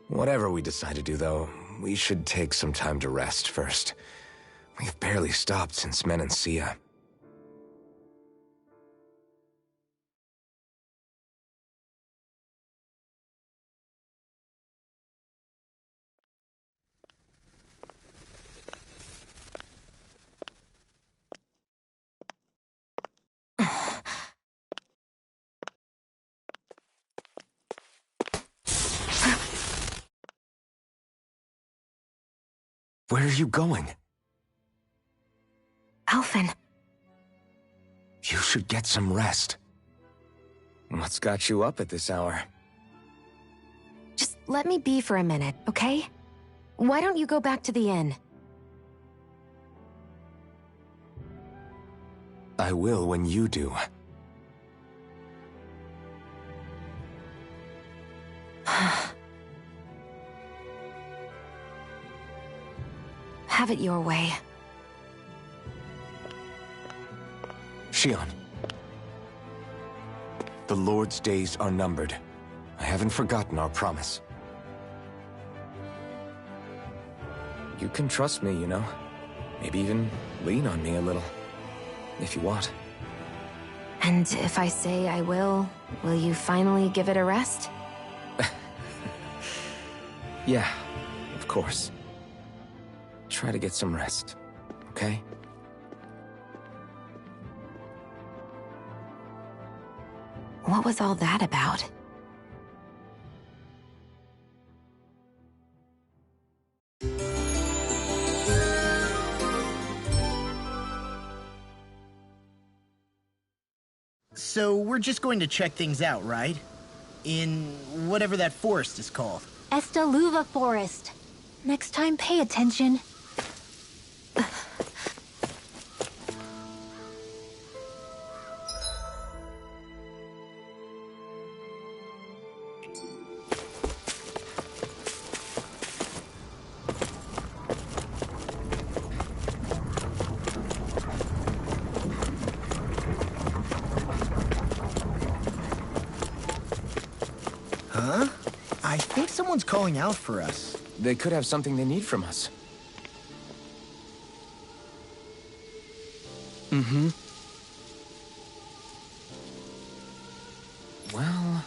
Whatever we decide to do, though, we should take some time to rest first. We've barely stopped since Menancia. Where are you going? Alphen. You should get some rest. What's got you up at this hour? Just let me be for a minute, okay? Why don't you go back to the inn? I will when you do. Have it your way. Shionne. The Lord's days are numbered. I haven't forgotten our promise. You can trust me, you know. Maybe even lean on me a little. If you want. And if I say I will you finally give it a rest? Yeah, of course. Try to get some rest, okay? What was all that about? So we're just going to check things out, right? In whatever that forest is called. Estaluva Forest. Next time, pay attention. Huh? I think someone's calling out for us. They could have something they need from us. Mm-hmm. Well...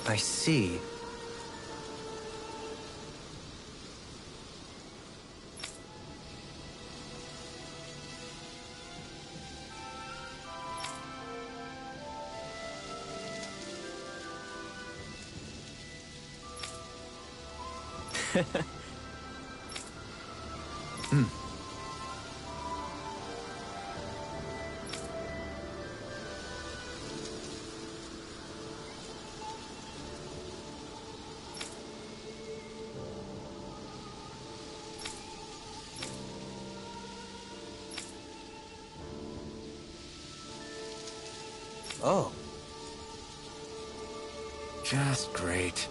I see. Hmm. Oh. Just great.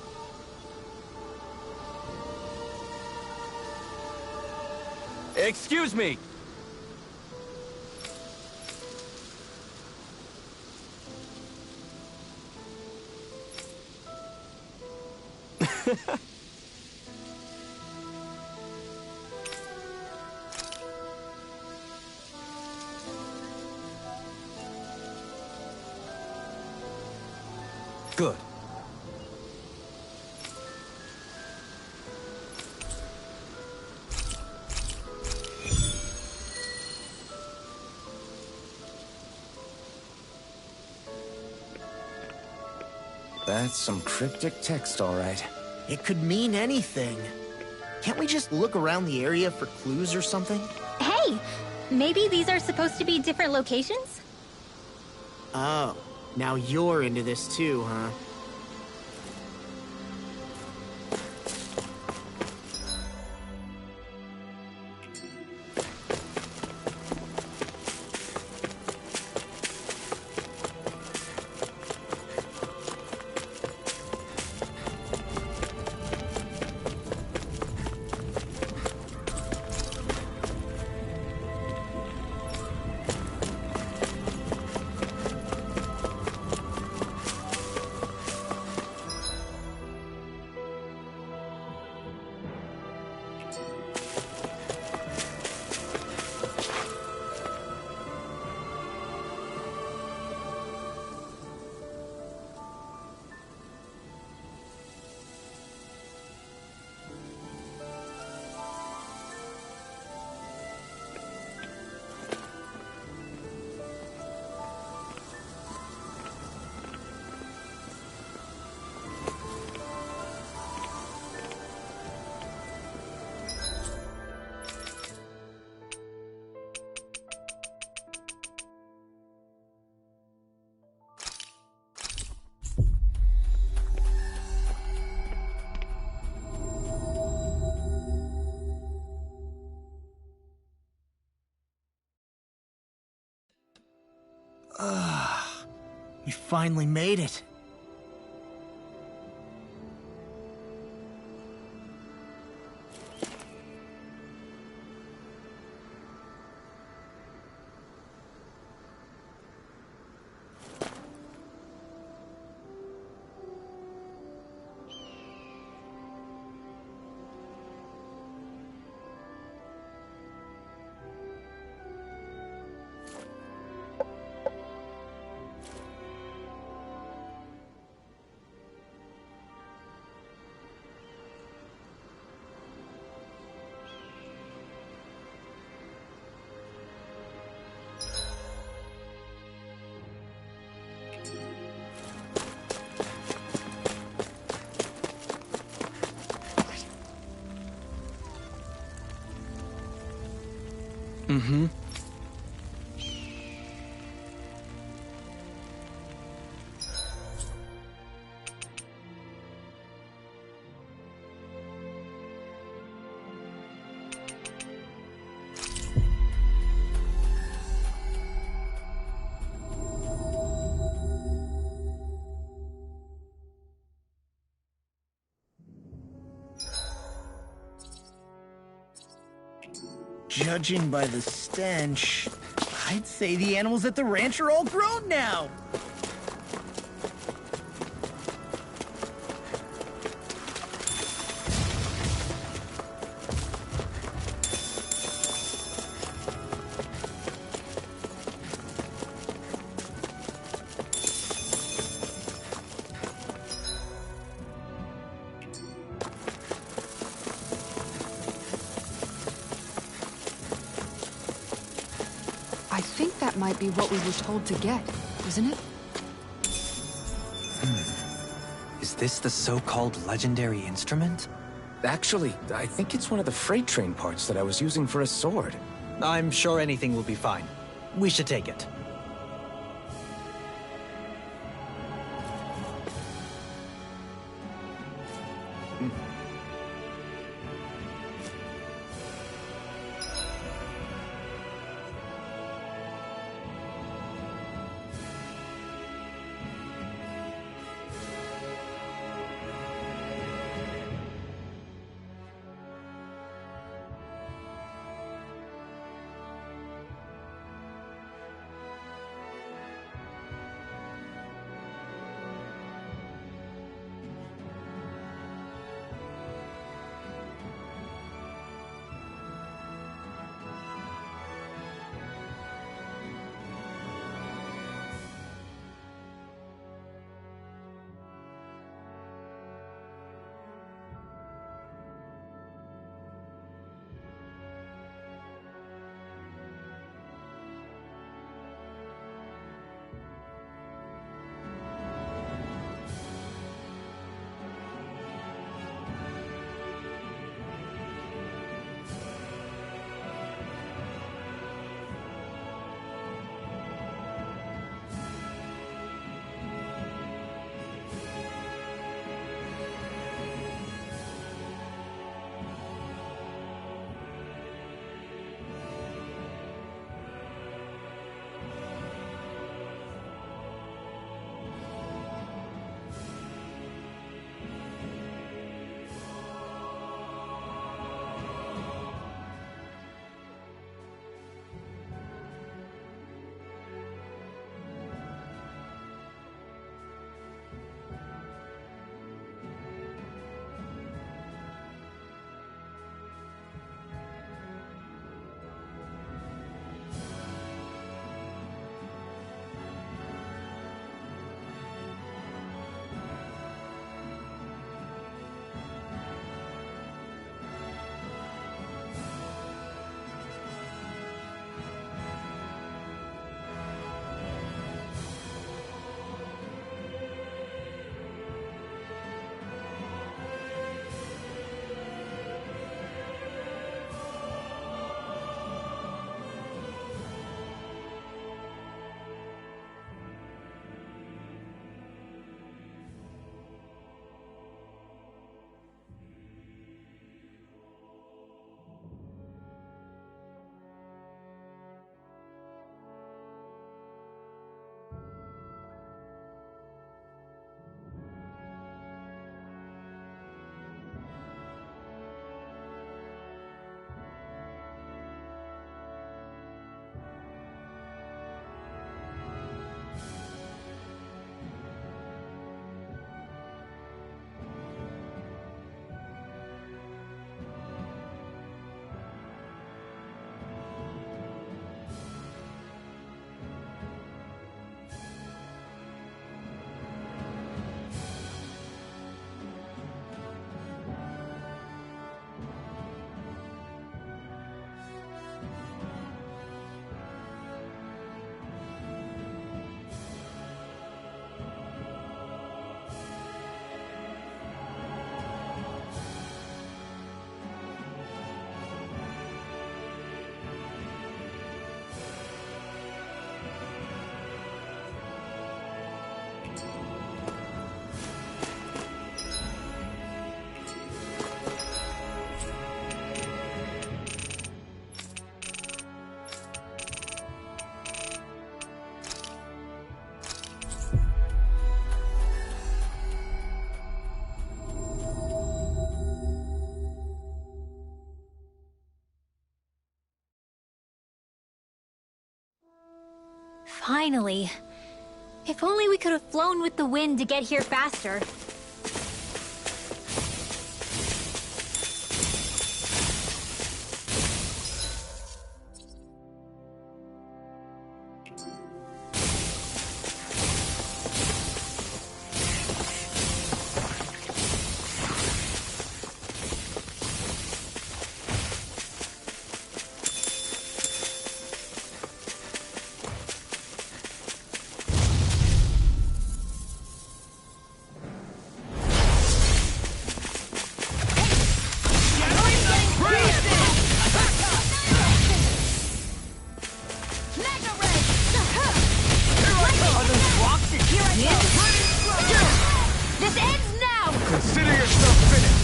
Excuse me! Good. That's some cryptic text, all right. It could mean anything. Can't we just look around the area for clues or something? Hey! Maybe these are supposed to be different locations? Oh, now you're into this too, huh? We finally made it. Mm-hmm. Judging by the stench, I'd say the animals at the ranch are all grown now. I think that might be what we were told to get, isn't it? Is this the so-called legendary instrument? Actually, I think it's one of the freight train parts that I was using for a sword. I'm sure anything will be fine. We should take it. Finally. If only we could have flown with the wind to get here faster. This ends now! Consider yourself finished!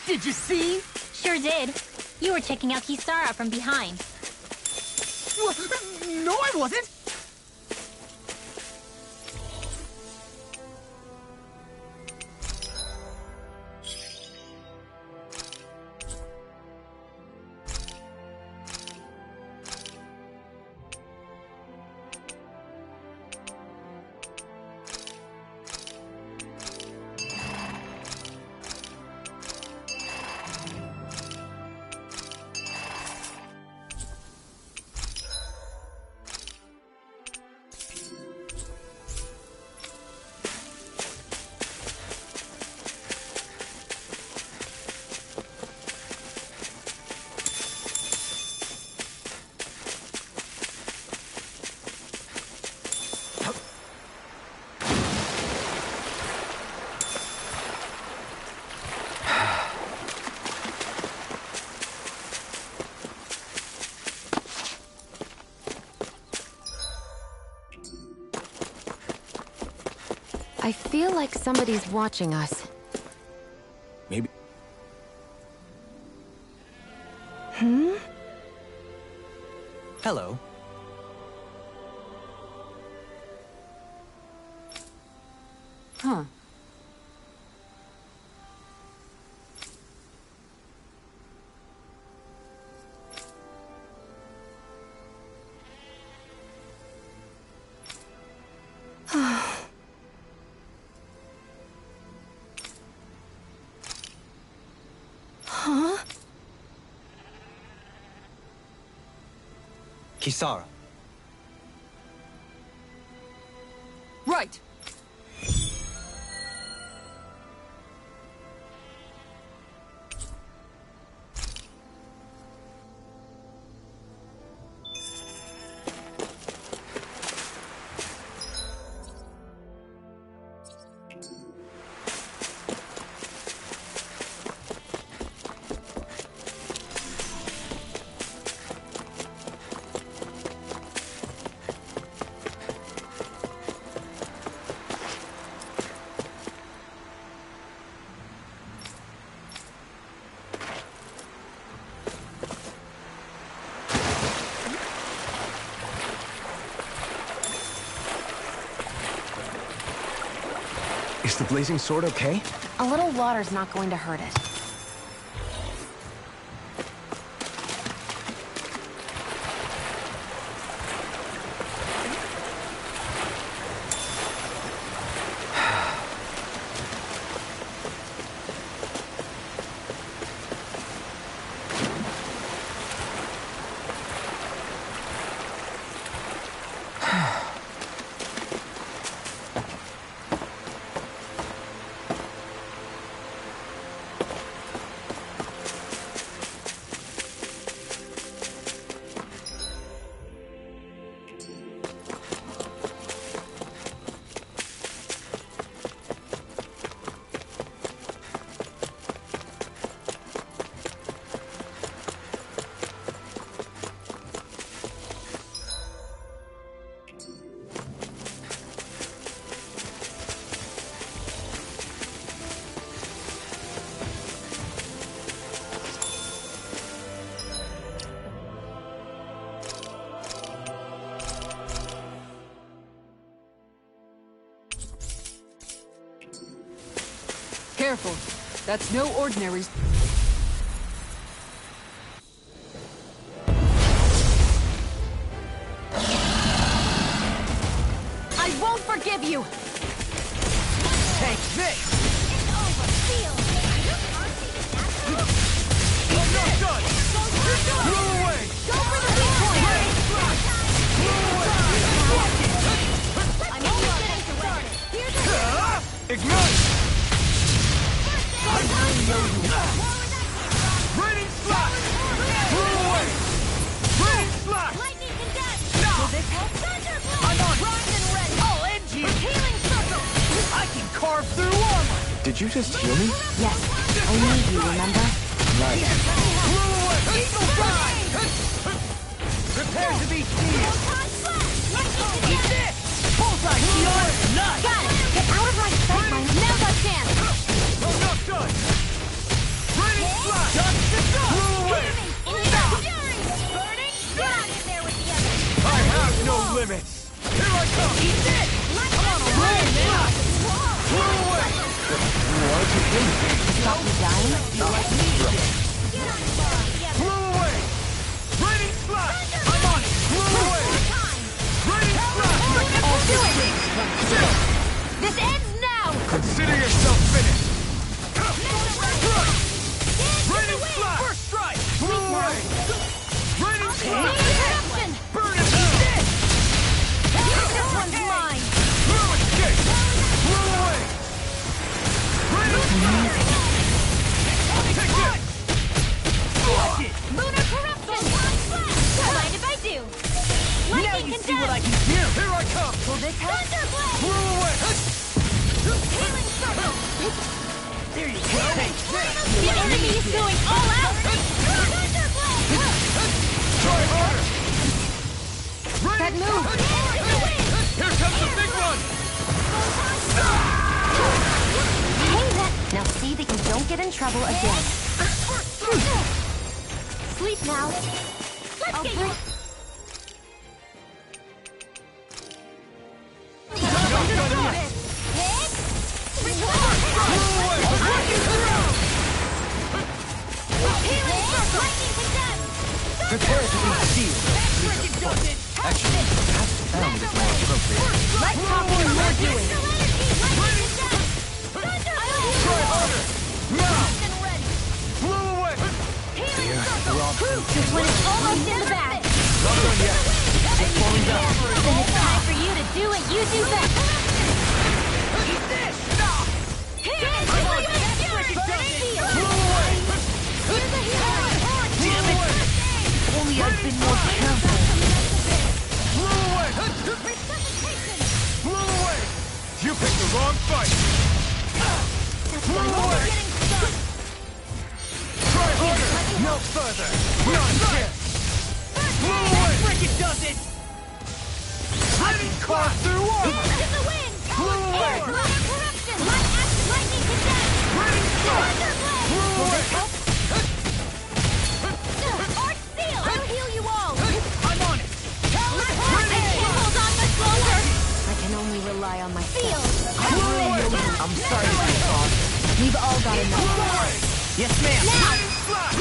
Did you see? Sure did. You were checking out Kisara from behind. No, I wasn't! I feel like somebody's watching us. Maybe. Hello. Huh. Kisara. Right. Is the blazing sword okay? A little water's not going to hurt it. Careful. That's no ordinary... forgive you! Take this! It's over. Feel. I'm not done! Blow away! Go for the weak point. I'm only getting started. Here's a Ignite! I really know you. Raining slash! Blow away! Raining slash! lightning condensed. Will this help? Thunderblade. I'm on it. Primed and ready. I'll end you! Healing circle. I can carve through armor! Did you just heal me? Yes, I need you, remember? Right. Blow away! Eagle die! Prepare to be sealed! Eat this! Bullseye shield! Nice! Got it. Get out of my sight, my never chance. I'm not done! Raining slash! Blow away! Burning down in there with the others. I have no limits! Here I come! Eat this! I'm on a roll now! Blow away! Stop me dying? Blow away! Raining slash! I'm on it! Blow away! Raining slash! I'll do it. This ends now. Consider yourself finished! Raining slash! First strike! Blow away! Raining slash! Corruption. Burn it down! This one's mine. Blow escape! Blow away! Raining slash! Take this! Watch it! Lunar corruption. Mind if I do? Now Lightning you see what I condensed. can do! Here I come! Will this help? Thunderblade. Blow away! Healing circle. There you go! Take this! The enemy is going all out. Thunderblade. Try harder! That move! Here comes the big one! Hey, now see that you don't get in trouble again. Sleep now. Let's get you. Prepare to be sealed. Actually, past found is more appropriate. Let's talk more doing. Try harder! Now! Blow away! This one is almost in the bag. Not done yet. Just slowing down. Then it's time for you to do what you do best. Eat this! Blow away! Here's a hero. Damn it! Only I've been more careful. Blow away! Blow away! You picked the wrong fight! Blow away! Try harder! No further! Nonsense! Blow away! Frickin' does it! I can carve through armor! Blow away! Lightning condensed. Raining slash! Blow away! Arc seal. I'll heal you all. I'm on it! I can't hold on much longer. I can only rely on myself. Blow away! I'm sorry to be boss. We've all got Blow enough. away! Yes, ma'am. Raining slash!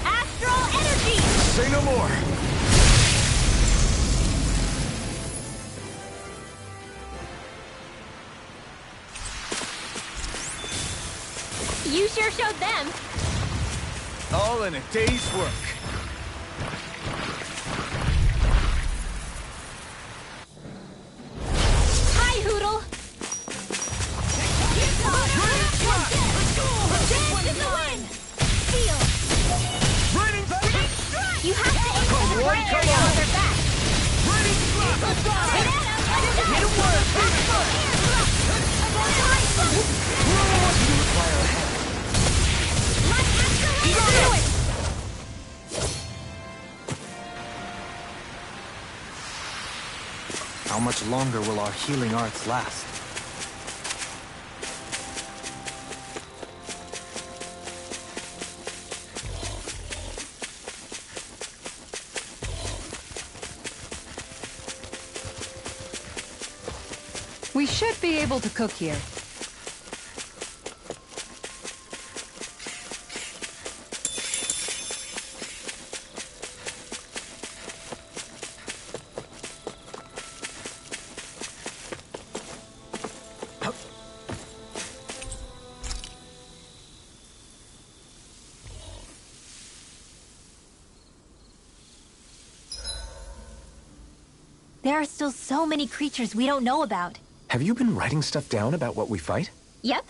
Astral energy. Say no more! You sure showed them. All in a day's work. Hi, Hoodle. Dance in the wind. Feel. Raining You have to aim for the gray area on their back. Raining slash! How much longer will our healing arts last? We should be able to cook here. There are still so many creatures we don't know about. Have you been writing stuff down about what we fight? Yep.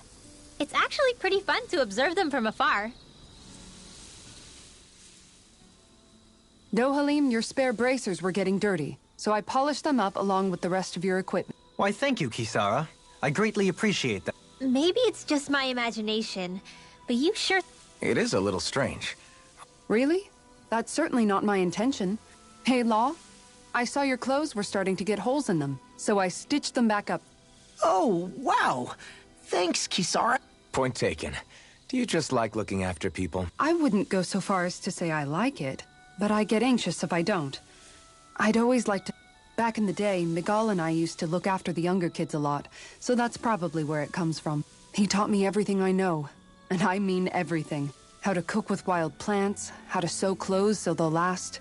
It's actually pretty fun to observe them from afar. Dohalim, your spare bracers were getting dirty, so I polished them up along with the rest of your equipment. Why, thank you, Kisara. I greatly appreciate that. Maybe it's just my imagination, but you sure... It is a little strange. Really? That's certainly not my intention. Hey, Law, I saw your clothes were starting to get holes in them, so I stitched them back up. Oh, wow. Thanks, Kisara. Point taken. Do you just like looking after people? I wouldn't go so far as to say I like it, but I get anxious if I don't. I'd always liked to... Back in the day, Miguel and I used to look after the younger kids a lot, so that's probably where it comes from. He taught me everything I know, and I mean everything. How to cook with wild plants, how to sew clothes so they'll last.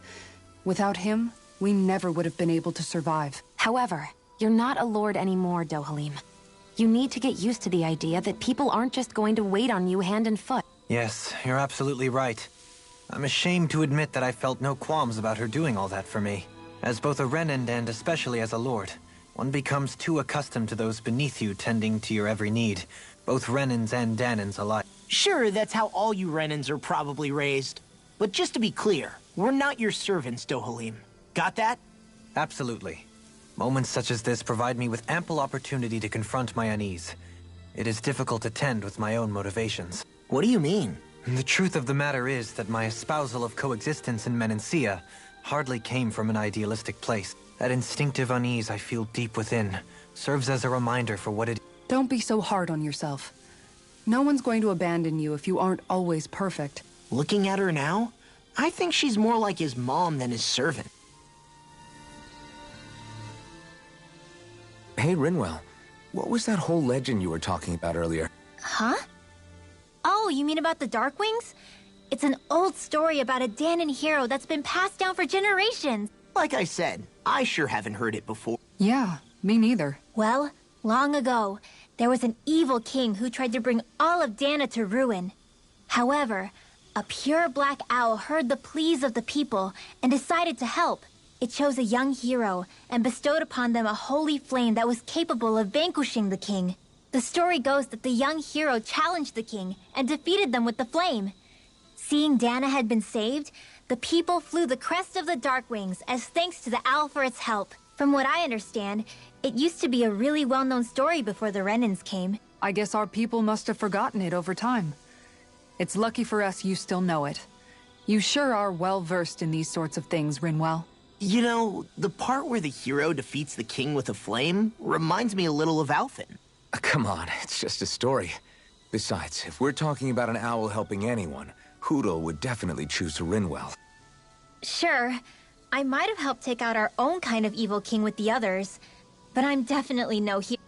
Without him, we never would have been able to survive. However, you're not a lord anymore, Dohalim. You need to get used to the idea that people aren't just going to wait on you hand and foot. Yes, you're absolutely right. I'm ashamed to admit that I felt no qualms about her doing all that for me. As both a Renan and especially as a lord, one becomes too accustomed to those beneath you tending to your every need, both Renans and Danans alike. Sure, that's how all you Renans are probably raised. But just to be clear, we're not your servants, Dohalim. Got that? Absolutely. Moments such as this provide me with ample opportunity to confront my unease. It is difficult to tend with my own motivations. What do you mean? The truth of the matter is that my espousal of coexistence in Menancia hardly came from an idealistic place. That instinctive unease I feel deep within serves as a reminder for what it... Don't be so hard on yourself. No one's going to abandon you if you aren't always perfect. Looking at her now, I think she's more like his mom than his servant. Hey, Rinwell. What was that whole legend you were talking about earlier? Huh? Oh, you mean about the Darkwings? It's an old story about a Danan hero that's been passed down for generations. Like I said, I sure haven't heard it before. Yeah, me neither. Well, long ago, there was an evil king who tried to bring all of Dana to ruin. However, a pure black owl heard the pleas of the people and decided to help. It chose a young hero and bestowed upon them a holy flame that was capable of vanquishing the king. The story goes that the young hero challenged the king and defeated them with the flame. Seeing Dana had been saved, the people flew the crest of the Darkwings as thanks to the owl for its help. From what I understand, it used to be a really well-known story before the Renans came. I guess our people must have forgotten it over time. It's lucky for us you still know it. You sure are well-versed in these sorts of things, Rinwell. You know, the part where the hero defeats the king with a flame reminds me a little of Alphen. Come on, it's just a story. Besides, if we're talking about an owl helping anyone, Hootle would definitely choose Rinwell. Sure, I might have helped take out our own kind of evil king with the others, but I'm definitely no hero.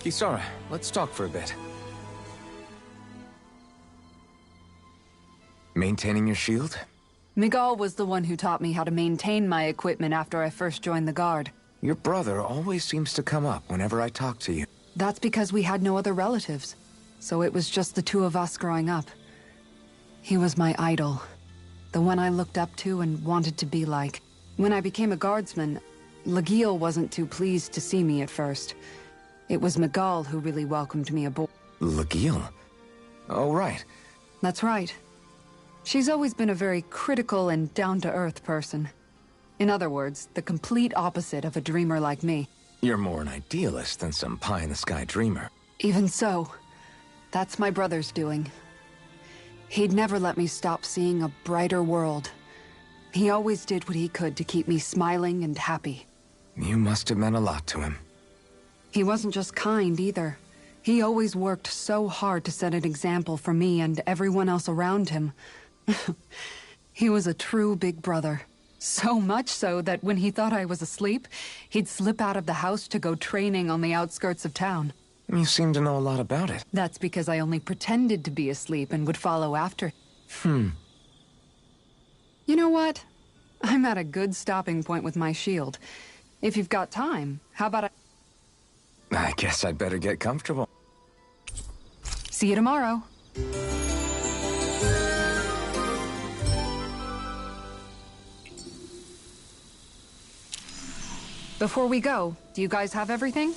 Kisara, let's talk for a bit. Maintaining your shield? Miguel was the one who taught me how to maintain my equipment after I first joined the Guard. Your brother always seems to come up whenever I talk to you. That's because we had no other relatives, so it was just the two of us growing up. He was my idol, the one I looked up to and wanted to be like. When I became a guardsman, Lagiel wasn't too pleased to see me at first. It was Miguel who really welcomed me aboard. Lagiel? Oh, right. That's right. She's always been a very critical and down-to-earth person. In other words, the complete opposite of a dreamer like me. You're more an idealist than some pie-in-the-sky dreamer. Even so, that's my brother's doing. He'd never let me stop seeing a brighter world. He always did what he could to keep me smiling and happy. You must have meant a lot to him. He wasn't just kind, either. He always worked so hard to set an example for me and everyone else around him. He was a true big brother. So much so that when he thought I was asleep, he'd slip out of the house to go training on the outskirts of town. You seem to know a lot about it. That's because I only pretended to be asleep and would follow after. You know what? I'm at a good stopping point with my shield. If you've got time, how about I guess I'd better get comfortable. see you tomorrow? Before we go, do you guys have everything?